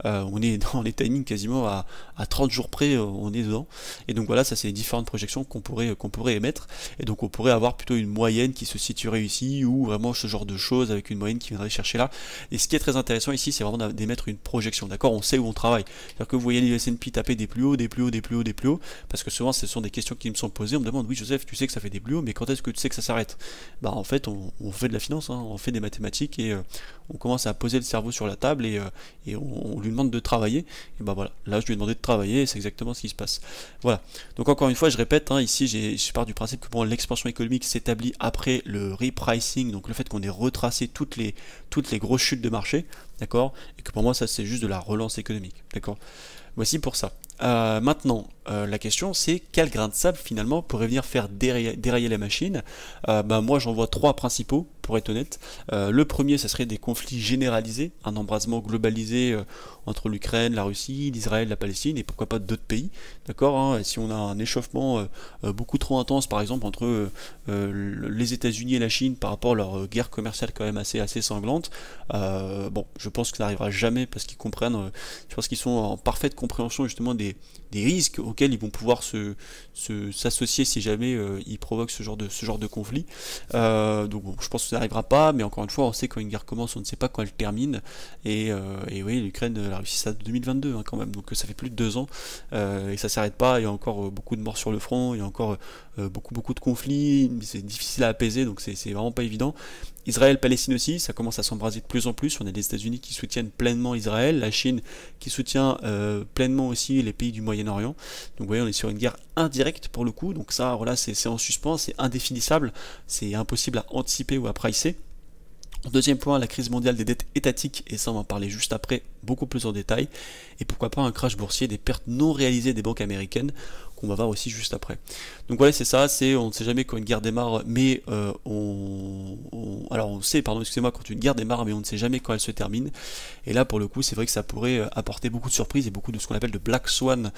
On est dans les timings quasiment à 30 jours près, on est dedans. Et donc voilà, ça c'est les différentes projections qu'on pourrait émettre. Et donc on pourrait avoir plutôt une moyenne qui se situerait ici, ou vraiment ce genre de choses avec une moyenne qui viendrait chercher là. Et ce qui est très intéressant ici, c'est vraiment d'émettre une projection, d'accord, on sait où on travaille. C'est-à-dire que vous voyez les S&P taper des plus hauts, des plus hauts, des plus hauts, des plus hauts, parce que souvent ce sont des questions qui me sont posées, on me demande, oui Joseph, tu sais que ça fait des plus hauts, mais quand est-ce que tu sais que ça s'arrête? Bah en fait, on fait de la finance, hein, on fait des mathématiques, et on commence à poser le cerveau sur la table, et on lui demande de travailler, et bah voilà, là je lui ai demandé de travailler, et c'est exactement ce qui se passe. Voilà, donc encore une fois, je répète, hein, ici je pars du principe que pour l'expansion économique s'établit après le repricing, donc le fait qu'on ait retracé toutes les grosses chutes de marché, d'accord, et que pour moi ça c'est juste de la relance économique, d'accord. Voici pour ça. Maintenant, la question c'est quel grain de sable finalement pourrait venir faire dérailler la machine. Moi j'en vois trois principaux, pour être honnête. Le premier, ça serait des conflits généralisés, un embrasement globalisé entre l'Ukraine, la Russie, l'Israël, la Palestine, et pourquoi pas d'autres pays. D'accord, hein, si on a un échauffement beaucoup trop intense, par exemple, entre les États-Unis et la Chine par rapport à leur guerre commerciale quand même assez sanglante, bon, je pense que ça n'arrivera jamais parce qu'ils comprennent, je pense qu'ils sont en parfaite compréhension justement des risques auxquels ils vont pouvoir s'associer si jamais ils provoquent ce genre de conflit. Donc bon, je pense que ça n'arrivera pas, mais encore une fois, on sait quand une guerre commence, on ne sait pas quand elle termine, et oui, l'Ukraine, la Russie, ça 2022 hein, quand même, donc ça fait plus de 2 ans, et ça s'arrête pas, il y a encore beaucoup de morts sur le front, il y a encore beaucoup de conflits, c'est difficile à apaiser, donc c'est vraiment pas évident. Israël, Palestine aussi, ça commence à s'embraser de plus en plus. On a les États-Unis qui soutiennent pleinement Israël, la Chine qui soutient pleinement aussi les pays du Moyen-Orient. Donc vous voyez, on est sur une guerre indirecte pour le coup. Donc ça, voilà, c'est en suspens, c'est indéfinissable, c'est impossible à anticiper ou à pricer. Deuxième point, la crise mondiale des dettes étatiques, et ça on va en parler juste après, beaucoup plus en détail, et pourquoi pas un crash boursier, des pertes non réalisées des banques américaines, qu'on va voir aussi juste après. Donc voilà, c'est ça, on ne sait jamais quand une guerre démarre, mais alors on sait, pardon, excusez-moi, quand une guerre démarre, mais on ne sait jamais quand elle se termine, et là pour le coup, c'est vrai que ça pourrait apporter beaucoup de surprises, et beaucoup de ce qu'on appelle de black swan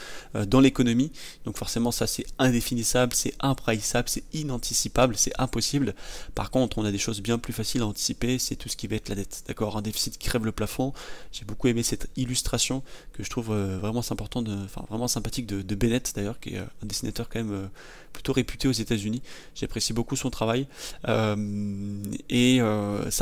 dans l'économie, donc forcément ça c'est indéfinissable, c'est impriçable, c'est inanticipable, c'est impossible. Par contre, on a des choses bien plus faciles à anticiper, c'est tout ce qui va être la dette, d'accord, un déficit qui crève le plafond. J'ai beaucoup aimé cette illustration que je trouve vraiment sympathique de Bennett d'ailleurs, qui est un dessinateur quand même plutôt réputé aux États-Unis. J'apprécie beaucoup son travail, ça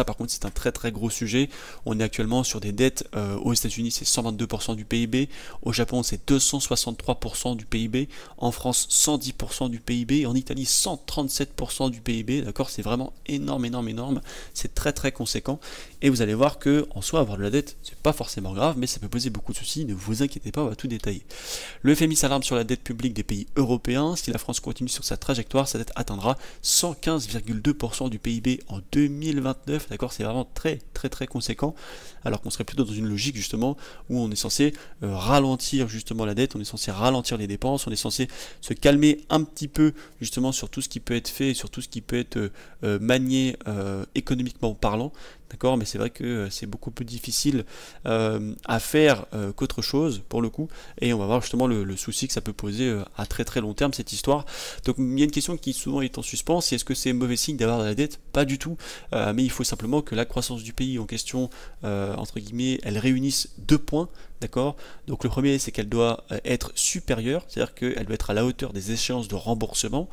par contre c'est un très très gros sujet. On est actuellement sur des dettes aux États-Unis, c'est 122% du PIB, au Japon c'est 263% du PIB, en France 110% du PIB, en Italie 137% du PIB, d'accord, c'est vraiment énorme, c'est très très conséquent, et vous allez voir que en soi avoir de la dette c'est pas forcément grave, mais ça peut poser beaucoup de soucis, ne vous inquiétez pas, on va tout détailler. Le FMI s'alarme sur la dette publique des pays européens. Si la France continue sur sa trajectoire, sa dette atteindra 115,2% du PIB en 2029, d'accord, c'est vraiment très conséquent, alors qu'on serait plutôt dans une logique justement où on est censé ralentir justement la dette, on est censé ralentir les dépenses, on est censé se calmer un petit peu justement sur tout ce qui peut être fait, sur tout ce qui peut être manié économiquement parlant. D'accord, mais c'est vrai que c'est beaucoup plus difficile à faire qu'autre chose pour le coup, et on va voir justement le souci que ça peut poser à très long terme cette histoire. Donc il y a une question qui souvent est en suspens, c'est est-ce que c'est mauvais signe d'avoir de la dette? Pas du tout, mais il faut simplement que la croissance du pays en question, entre guillemets, elle réunisse 2 points. D'accord. Donc le premier, c'est qu'elle doit être supérieure, c'est-à-dire qu'elle doit être à la hauteur des échéances de remboursement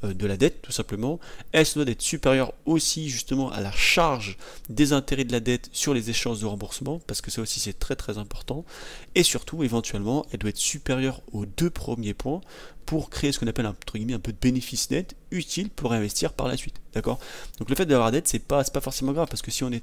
de la dette, tout simplement. Elle doit être supérieure aussi justement à la charge des intérêts de la dette sur les échéances de remboursement, parce que ça aussi c'est très important. Et surtout, éventuellement, elle doit être supérieure aux 2 premiers points pour créer ce qu'on appelle entre guillemets un peu de bénéfice net utile pour investir par la suite. D'accord. Donc le fait d'avoir la dette, c'est pas forcément grave, parce que si on a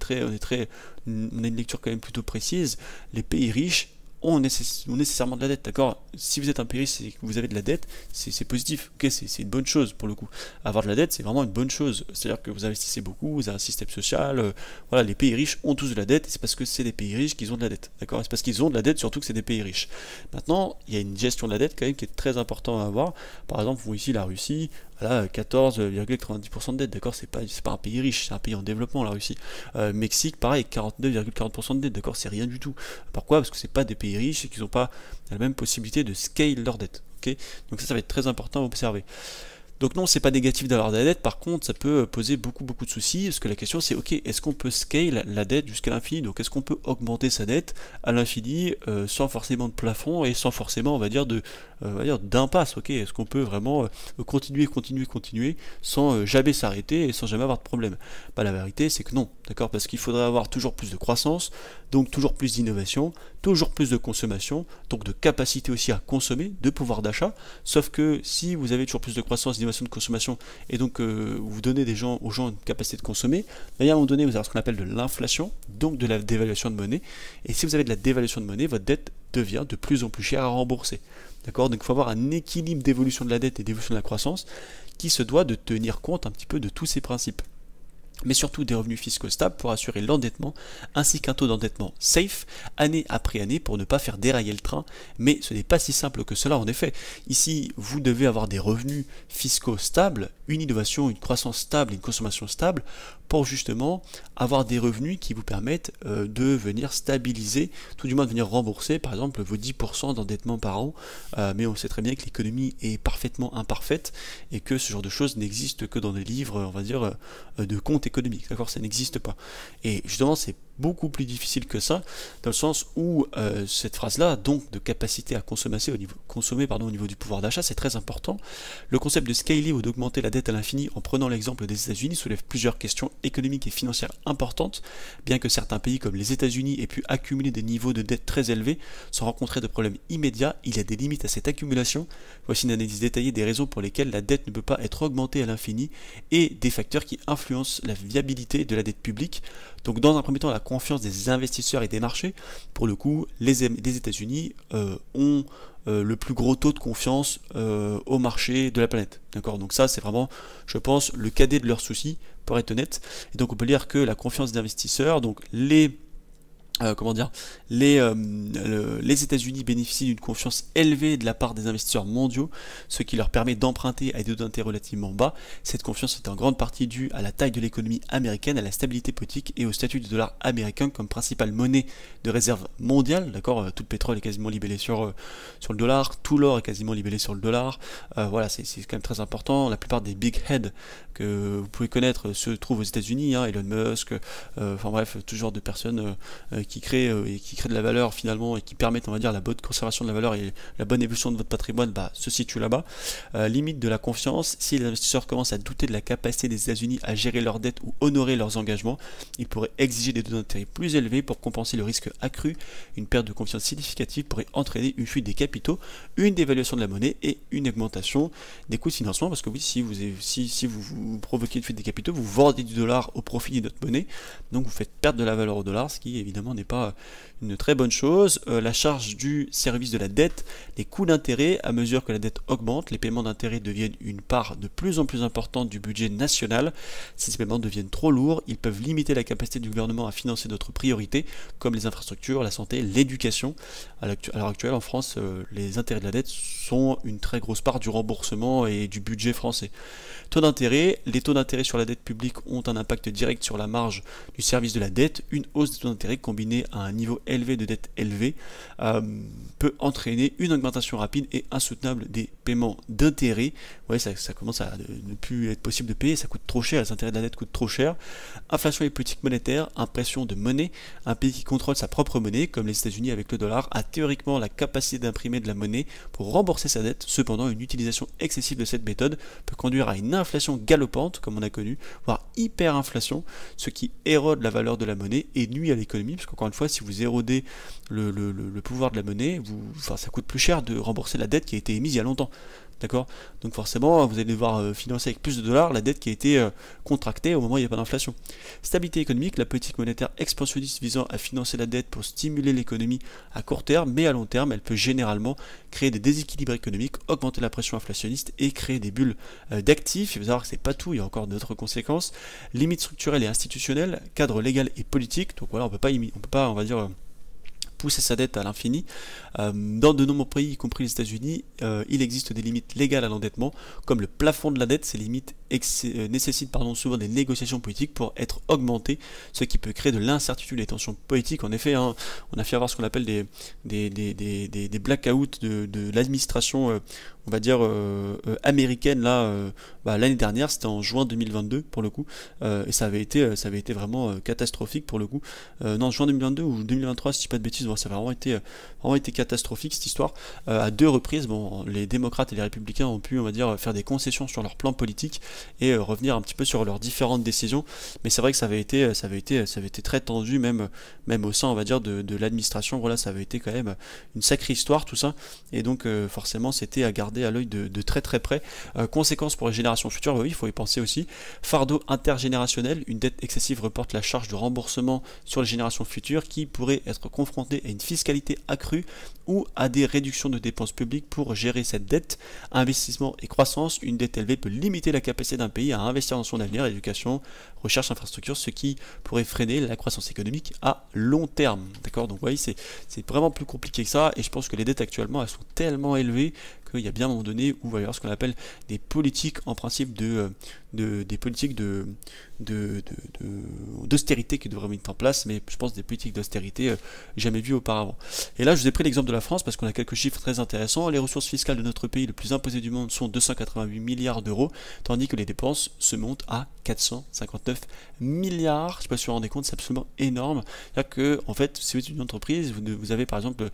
une lecture quand même plutôt précise, les pays riches ont nécessairement de la dette, d'accord. Si vous êtes un pays riche et que vous avez de la dette, c'est positif, ok, c'est une bonne chose pour le coup. Avoir de la dette, c'est vraiment une bonne chose, c'est-à-dire que vous investissez beaucoup, vous avez un système social, voilà, les pays riches ont tous de la dette, et c'est parce que c'est des pays riches qu'ils ont de la dette, d'accord. C'est parce qu'ils ont de la dette surtout que c'est des pays riches. Maintenant, il y a une gestion de la dette quand même qui est très important à avoir. Par exemple, vous ici, la Russie, voilà, 14,90% de dette, d'accord, c'est pas un pays riche, c'est un pays en développement, la Russie. Mexique, pareil, 49,40% de dette, d'accord, c'est rien du tout. Pourquoi? Parce que c'est pas des pays riches et qu'ils n'ont pas la même possibilité de scale leur dette. Ok, donc ça va être très important à observer. Donc non, c'est pas négatif d'avoir de la dette, par contre ça peut poser beaucoup de soucis, parce que la question c'est ok, est-ce qu'on peut scale la dette jusqu'à l'infini? Donc est-ce qu'on peut augmenter sa dette à l'infini sans forcément de plafond et sans forcément on va dire d'impasse? Ok, est-ce qu'on peut vraiment continuer sans jamais s'arrêter et sans jamais avoir de problème? Bah la vérité c'est que non, d'accord, parce qu'il faudrait avoir toujours plus de croissance, donc toujours plus d'innovation, toujours plus de consommation, donc de capacité aussi à consommer, de pouvoir d'achat, sauf que si vous avez toujours plus de croissance, d'innovation, de consommation, et donc vous donnez aux gens une capacité de consommer, à un moment donné vous avez ce qu'on appelle de l'inflation, donc de la dévaluation de monnaie, et si vous avez de la dévaluation de monnaie, votre dette devient de plus en plus chère à rembourser. D'accord, donc il faut avoir un équilibre d'évolution de la dette et d'évolution de la croissance qui se doit de tenir compte un petit peu de tous ces principes, mais surtout des revenus fiscaux stables pour assurer l'endettement, ainsi qu'un taux d'endettement safe, année après année, pour ne pas faire dérailler le train. Mais ce n'est pas si simple que cela en effet. Ici, vous devez avoir des revenus fiscaux stables, une innovation, une croissance stable, une consommation stable, pour justement avoir des revenus qui vous permettent de venir stabiliser, tout du moins de venir rembourser par exemple vos 10% d'endettement par an, mais on sait très bien que l'économie est parfaitement imparfaite et que ce genre de choses n'existe que dans des livres, on va dire, de comptes économiques, d'accord, ça n'existe pas. Et justement c'est beaucoup plus difficile que ça, dans le sens où cette phrase-là, donc de capacité à consommer au niveau du pouvoir d'achat, c'est très important. Le concept de scaler ou d'augmenter la dette à l'infini, en prenant l'exemple des États-Unis, soulève plusieurs questions économiques et financières importantes. Bien que certains pays comme les États-Unis aient pu accumuler des niveaux de dette très élevés sans rencontrer de problèmes immédiats, il y a des limites à cette accumulation. Voici une analyse détaillée des raisons pour lesquelles la dette ne peut pas être augmentée à l'infini et des facteurs qui influencent la viabilité de la dette publique. Donc dans un premier temps, la confiance des investisseurs et des marchés. Pour le coup, les États-Unis ont le plus gros taux de confiance au marché de la planète. D'accord, donc ça c'est vraiment, je pense, le cadet de leurs soucis, pour être honnête. Et donc on peut dire que la confiance des investisseurs, donc les États-Unis bénéficient d'une confiance élevée de la part des investisseurs mondiaux, ce qui leur permet d'emprunter à des taux d'intérêt relativement bas. Cette confiance est en grande partie due à la taille de l'économie américaine, à la stabilité politique et au statut du dollar américain comme principale monnaie de réserve mondiale. D'accord, tout le pétrole est quasiment libellé sur le dollar, tout l'or est quasiment libellé sur le dollar. Voilà, c'est quand même très important. La plupart des big heads que vous pouvez connaître se trouvent aux États-Unis, Elon Musk, enfin bref, tout genre de personnes qui créent de la valeur finalement et qui permettent, on va dire, la bonne conservation de la valeur et la bonne évolution de votre patrimoine, se situe là-bas. Limite de la confiance, si les investisseurs commencent à douter de la capacité des États-Unis à gérer leurs dettes ou honorer leurs engagements, ils pourraient exiger des taux d'intérêt plus élevés pour compenser le risque accru. Une perte de confiance significative pourrait entraîner une fuite des capitaux, une dévaluation de la monnaie et une augmentation des coûts de financement, parce que oui, si vous provoquez une fuite des capitaux, vous vendez du dollar au profit de notre monnaie, donc vous faites perdre de la valeur au dollar, ce qui évidemment n'est pas une très bonne chose. La charge du service de la dette, les coûts d'intérêt, à mesure que la dette augmente, les paiements d'intérêt deviennent une part de plus en plus importante du budget national. Si ces paiements deviennent trop lourds, ils peuvent limiter la capacité du gouvernement à financer d'autres priorités, comme les infrastructures, la santé, l'éducation. À l'heure actuelle, en France, les intérêts de la dette sont une très grosse part du remboursement et du budget français. Taux d'intérêt, les taux d'intérêt sur la dette publique ont un impact direct sur la marge du service de la dette. Une hausse des taux d'intérêt combinée à un niveau élevé de dette élevé peut entraîner une augmentation rapide et insoutenable des paiements d'intérêt. Ouais, ça commence à ne plus être possible de payer, ça coûte trop cher, les intérêts de la dette coûtent trop cher. Inflation et politique monétaire, impression de monnaie. Un pays qui contrôle sa propre monnaie, comme les États-Unis avec le dollar, a théoriquement la capacité d'imprimer de la monnaie pour rembourser sa dette. Cependant, une utilisation excessive de cette méthode peut conduire à une inflation galopante, comme on a connu, voire hyperinflation, ce qui érode la valeur de la monnaie et nuit à l'économie, parce qu'encore une fois, si vous érodez le pouvoir de la monnaie, ça coûte plus cher de rembourser la dette qui a été émise il y a longtemps. D'accord? Donc forcément, vous allez devoir financer avec plus de dollars la dette qui a été contractée au moment où il n'y a pas d'inflation. Stabilité économique, la politique monétaire expansionniste visant à financer la dette pour stimuler l'économie à court terme, mais à long terme, elle peut généralement créer des déséquilibres économiques, augmenter la pression inflationniste et créer des bulles d'actifs. Il faut savoir que c'est pas tout, il y a encore d'autres conséquences. Limites structurelles et institutionnelles, cadre légal et politique. Donc voilà, on peut pas, on va dire, pousser sa dette à l'infini. Dans de nombreux pays, y compris les États-Unis, il existe des limites légales à l'endettement, comme le plafond de la dette. Ces limites nécessitent souvent des négociations politiques pour être augmentées, ce qui peut créer de l'incertitude et des tensions politiques. En effet, on a fait avoir ce qu'on appelle des blackouts de l'administration, on va dire, américaine, l'année dernière, c'était en juin 2022 pour le coup, et ça avait été vraiment catastrophique pour le coup. Non, juin 2022 ou 2023, si je dis pas de bêtises, ça a vraiment été catastrophique cette histoire. À deux reprises, les démocrates et les républicains ont pu, on va dire, faire des concessions sur leur plan politique et revenir un petit peu sur leurs différentes décisions, mais c'est vrai que ça avait été très tendu, même au sein, on va dire, de l'administration. Voilà, ça avait été quand même une sacrée histoire tout ça, et donc forcément c'était à garder à l'œil de très très près. Conséquences pour les générations futures, oui, il faut y penser aussi. Fardeau intergénérationnel, une dette excessive reporte la charge de remboursement sur les générations futures qui pourraient être confrontées à une fiscalité accrue ou à des réductions de dépenses publiques pour gérer cette dette. Investissement et croissance, une dette élevée peut limiter la capacité d'un pays à investir dans son avenir, éducation, recherche, infrastructure, ce qui pourrait freiner la croissance économique à long terme. D'accord? Donc oui, c'est vraiment plus compliqué que ça, et je pense que les dettes actuellement, elles sont tellement élevées qu'il y a bien un moment donné où il va y avoir ce qu'on appelle des politiques en principe des politiques d'austérité qui devraient mettre en place, mais je pense des politiques d'austérité jamais vues auparavant. Et là, je vous ai pris l'exemple de la France parce qu'on a quelques chiffres très intéressants. Les ressources fiscales de notre pays, le plus imposé du monde, sont 288 milliards d'euros, tandis que les dépenses se montent à 459 milliards. Je ne sais pas si vous vous rendez compte, c'est absolument énorme. C'est-à-dire que, en fait, si vous êtes une entreprise, vous avez par exemple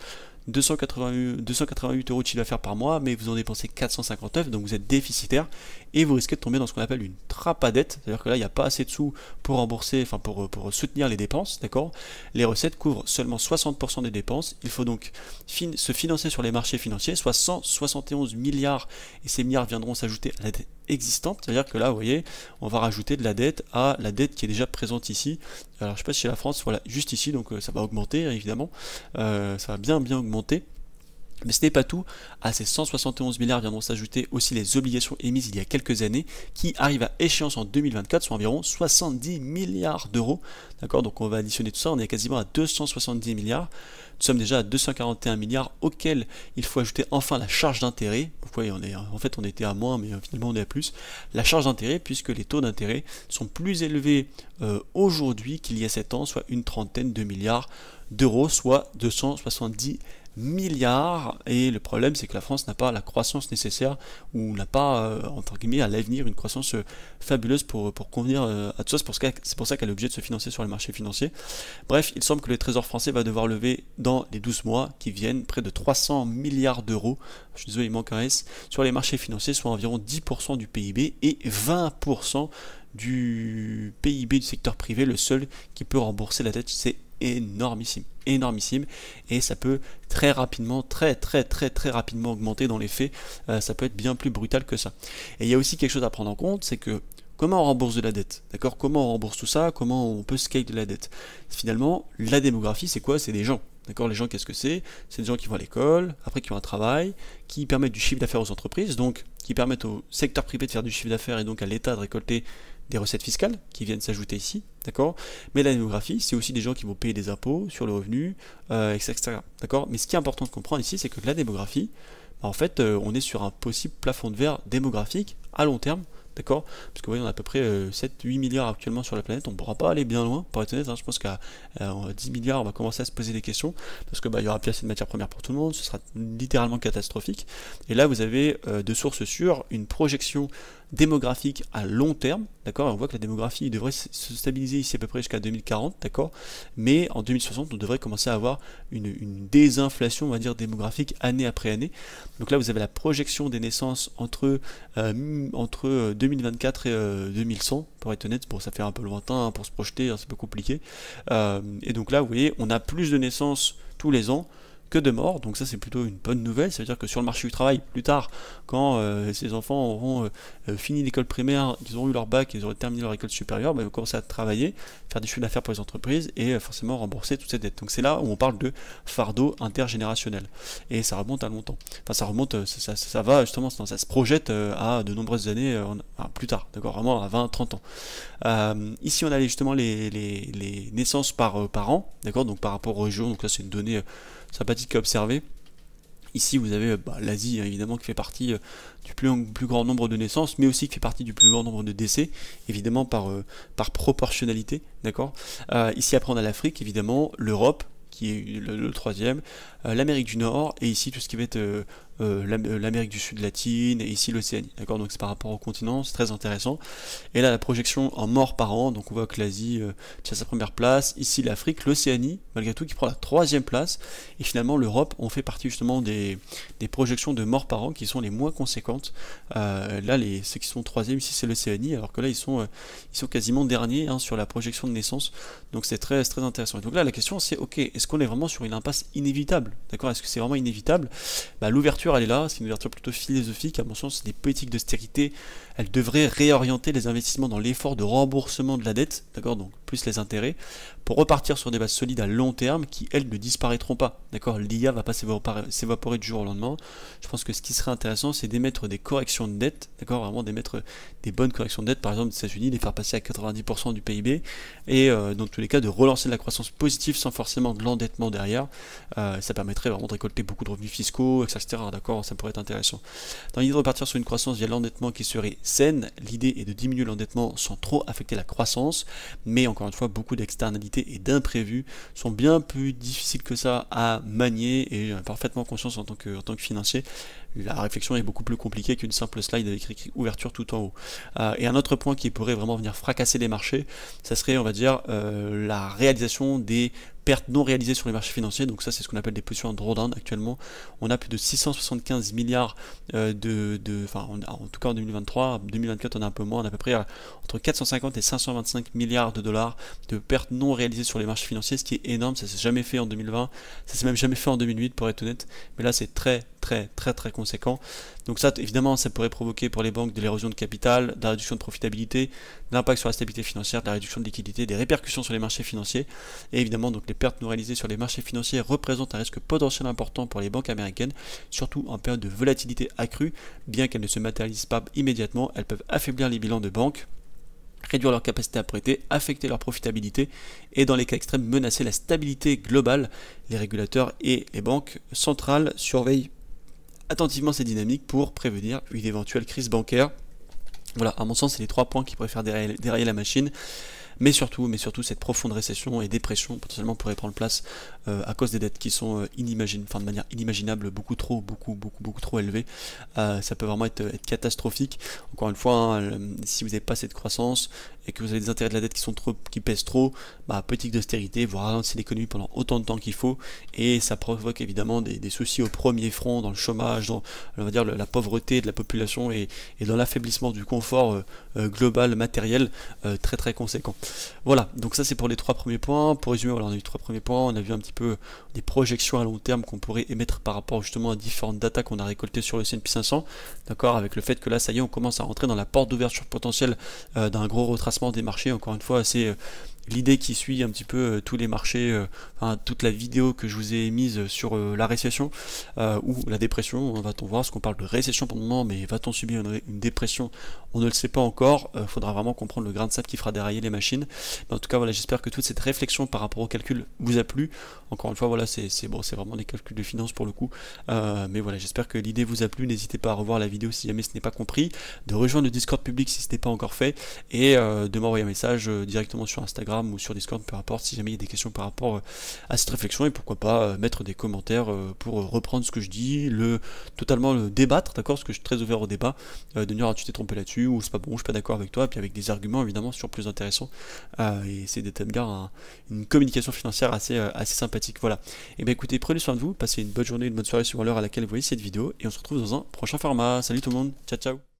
288 euros de chiffre d'affaires par mois, mais vous en dépensez 459, donc vous êtes déficitaire et vous risquez de tomber dans ce qu'on appelle une trappe à dette, c'est-à-dire que là il n'y a pas assez de sous pour rembourser, pour soutenir les dépenses, d'accord. Les recettes couvrent seulement 60% des dépenses, il faut donc se financer sur les marchés financiers, soit 171 milliards, et ces milliards viendront s'ajouter à la dette existante, c'est-à-dire que là vous voyez, on va rajouter de la dette à la dette qui est déjà présente ici. Alors je sais pas si chez la France, voilà, juste ici, donc ça va augmenter évidemment, ça va bien augmenter. Mais ce n'est pas tout, à ces 171 milliards viendront s'ajouter aussi les obligations émises il y a quelques années qui arrivent à échéance en 2024, soit environ 70 milliards d'euros. D'accord, donc on va additionner tout ça, on est quasiment à 270 milliards. Nous sommes déjà à 241 milliards auxquels il faut ajouter enfin la charge d'intérêt. Vous voyez, on était à moins, mais finalement on est à plus. La charge d'intérêt, puisque les taux d'intérêt sont plus élevés aujourd'hui qu'il y a 7 ans, soit une trentaine de milliards d'euros, soit 270 milliards, et le problème c'est que la France n'a pas la croissance nécessaire, ou n'a pas entre guillemets à l'avenir une croissance fabuleuse pour convenir à tout ça. C'est pour ça qu'elle est obligée de se financer sur les marchés financiers. Bref, il semble que le Trésor français va devoir lever dans les 12 mois qui viennent près de 300 milliards d'euros, je suis désolé il manque un S, sur les marchés financiers, soit environ 10% du PIB et 20% du PIB du secteur privé, le seul qui peut rembourser la dette. C'est énormissime, et ça peut très rapidement, très rapidement augmenter dans les faits. Ça peut être bien plus brutal que ça. Et il y a aussi quelque chose à prendre en compte, c'est que comment on rembourse de la dette, d'accord? Comment on rembourse tout ça? Comment on peut scale de la dette? Finalement, la démographie, c'est quoi? C'est des gens. D'accord, les gens, qu'est-ce que c'est? C'est des gens qui vont à l'école, après qui ont un travail, qui permettent du chiffre d'affaires aux entreprises, donc qui permettent au secteur privé de faire du chiffre d'affaires et donc à l'État de récolter des recettes fiscales qui viennent s'ajouter ici, d'accord? Mais la démographie, c'est aussi des gens qui vont payer des impôts sur le revenu, etc. D'accord? Mais ce qui est important de comprendre ici, c'est que la démographie, en fait, on est sur un possible plafond de verre démographique à long terme. D'accord? Parce que vous voyez, on a à peu près 7-8 milliards actuellement sur la planète, on ne pourra pas aller bien loin, pour être honnête, hein. Je pense qu'à 10 milliards, on va commencer à se poser des questions, parce que il y aura plus assez de matières premières pour tout le monde, ce sera littéralement catastrophique. Et là, vous avez de sources sûres une projection démographique à long terme, d'accord? On voit que la démographie devrait se stabiliser ici à peu près jusqu'à 2040, d'accord? Mais en 2060, on devrait commencer à avoir une désinflation, on va dire, démographique année après année. Donc là, vous avez la projection des naissances entre 2024 et 2100, pour être honnête. Bon, ça fait un peu lointain hein, pour se projeter, hein, c'est un peu compliqué. Et donc là, vous voyez, on a plus de naissances tous les ans que de morts, donc ça c'est plutôt une bonne nouvelle. Ça veut dire que sur le marché du travail, plus tard, quand ces enfants auront fini l'école primaire, qu'ils auront eu leur bac, qu'ils auront terminé leur école supérieure, ils vont commencer à travailler, faire des chiffres d'affaires pour les entreprises et forcément rembourser toutes ces dettes. Donc c'est là où on parle de fardeau intergénérationnel. Et ça remonte à longtemps. Enfin ça remonte, ça va justement, ça se projette à de nombreuses années plus tard, d'accord, vraiment à 20-30 ans. Ici on a justement les naissances par an, d'accord, donc par rapport aux régions, donc là c'est une donnée sympathique à observer. Ici, vous avez l'Asie, évidemment, qui fait partie du plus grand nombre de naissances, mais aussi qui fait partie du plus grand nombre de décès, évidemment par proportionnalité, d'accord. Ici, après, on a l'Afrique, évidemment, l'Europe, qui est le troisième, l'Amérique du Nord, et ici, tout ce qui va être l'Amérique du Sud latine, et ici l'Océanie, d'accord. Donc c'est par rapport au continent, c'est très intéressant. Et là, la projection en morts par an, donc on voit que l'Asie tient sa première place, ici l'Afrique, l'Océanie, malgré tout, qui prend la troisième place, et finalement l'Europe, on fait partie justement des projections de morts par an qui sont les moins conséquentes. Là, ceux qui sont troisième, ici c'est l'Océanie, alors que là, ils sont quasiment derniers hein, sur la projection de naissance, donc c'est très intéressant. Et donc là, la question c'est, ok, est-ce qu'on est vraiment sur une impasse inévitable, d'accord? Est-ce que c'est vraiment inévitable? L'ouverture elle est là, c'est une ouverture plutôt philosophique, à mon sens c'est des politiques d'austérité, elles devraient réorienter les investissements dans l'effort de remboursement de la dette, d'accord, donc plus les intérêts, pour repartir sur des bases solides à long terme qui elles ne disparaîtront pas, d'accord. L'IA va pas s'évaporer du jour au lendemain. Je pense que ce qui serait intéressant c'est d'émettre des corrections de dette, d'accord, vraiment d'émettre des bonnes corrections de dette, par exemple des États-Unis, les faire passer à 90% du PIB, et dans tous les cas de relancer de la croissance positive sans forcément de l'endettement derrière. Ça permettrait vraiment de récolter beaucoup de revenus fiscaux, etc. D'accord, ça pourrait être intéressant. Dans l'idée de repartir sur une croissance via l'endettement qui serait saine, l'idée est de diminuer l'endettement sans trop affecter la croissance, mais encore une fois, beaucoup d'externalités et d'imprévus sont bien plus difficiles que ça à manier, et j'ai parfaitement conscience en tant que financier, la réflexion est beaucoup plus compliquée qu'une simple slide avec écrit ouverture tout en haut. Et un autre point qui pourrait vraiment venir fracasser les marchés, ça serait, on va dire, la réalisation des pertes non réalisées sur les marchés financiers. Donc ça c'est ce qu'on appelle des positions en drawdown. Actuellement on a plus de 675 milliards en tout cas en 2023, en 2024 on a un peu moins, on a à peu près entre 450 et 525 milliards de dollars de pertes non réalisées sur les marchés financiers, ce qui est énorme. Ça s'est jamais fait en 2020, ça s'est même jamais fait en 2008 pour être honnête, mais là c'est très conséquent. Donc ça évidemment ça pourrait provoquer pour les banques de l'érosion de capital, de la réduction de profitabilité, de l'impact sur la stabilité financière, de la réduction de liquidité, des répercussions sur les marchés financiers, et évidemment donc les pertes non réalisées sur les marchés financiers représentent un risque potentiel important pour les banques américaines, surtout en période de volatilité accrue. Bien qu'elles ne se matérialisent pas immédiatement, elles peuvent affaiblir les bilans de banques, réduire leur capacité à prêter, affecter leur profitabilité et dans les cas extrêmes menacer la stabilité globale. Les régulateurs et les banques centrales surveillent attentivement ces dynamiques pour prévenir une éventuelle crise bancaire. Voilà, à mon sens, c'est les 3 points qui pourraient faire dérailler la machine. Mais surtout, cette profonde récession et dépression potentiellement pourrait prendre place à cause des dettes qui sont de manière inimaginable, beaucoup trop élevées. Ça peut vraiment être catastrophique. Encore une fois, hein, si vous n'avez pas cette croissance et que vous avez des intérêts de la dette qui pèsent trop, politique d'austérité, vous ralentissez l'économie pendant autant de temps qu'il faut, et ça provoque évidemment des soucis au premier front, dans le chômage, dans on va dire la pauvreté de la population et dans l'affaiblissement du confort global matériel très conséquent. Voilà, donc ça c'est pour les 3 premiers points. Pour résumer, voilà, on a eu 3 premiers points, on a vu un petit peu des projections à long terme qu'on pourrait émettre par rapport justement à différentes datas qu'on a récoltées sur le S&P 500, d'accord, avec le fait que là, ça y est, on commence à rentrer dans la porte d'ouverture potentielle d'un gros retracement des marchés, encore une fois, c'est l'idée qui suit un petit peu tous les marchés, enfin, toute la vidéo que je vous ai mise sur la récession ou la dépression. Va-t-on voir, ce qu'on parle de récession pour le moment, mais va-t-on subir une dépression? On ne le sait pas encore. Faudra vraiment comprendre le grain de sable qui fera dérailler les machines. Mais en tout cas, voilà, j'espère que toute cette réflexion par rapport au calcul vous a plu. Encore une fois, voilà, c'est bon, c'est vraiment des calculs de finance pour le coup. Mais voilà, j'espère que l'idée vous a plu. N'hésitez pas à revoir la vidéo si jamais ce n'est pas compris, de rejoindre le Discord public si ce n'est pas encore fait, et de m'envoyer un message directement sur Instagram ou sur Discord, peu importe, si jamais il y a des questions par rapport à cette réflexion, et pourquoi pas mettre des commentaires pour reprendre ce que je dis, totalement le débattre, d'accord, parce que je suis très ouvert au débat, de dire ah, tu t'es trompé là-dessus, ou c'est pas bon, je suis pas d'accord avec toi, et puis avec des arguments évidemment sur plus intéressants, et c'est d'établir une communication financière assez sympathique. Voilà, et bien écoutez, prenez soin de vous, passez une bonne journée, une bonne soirée suivant l'heure à laquelle vous voyez cette vidéo, et on se retrouve dans un prochain format. Salut tout le monde, ciao ciao.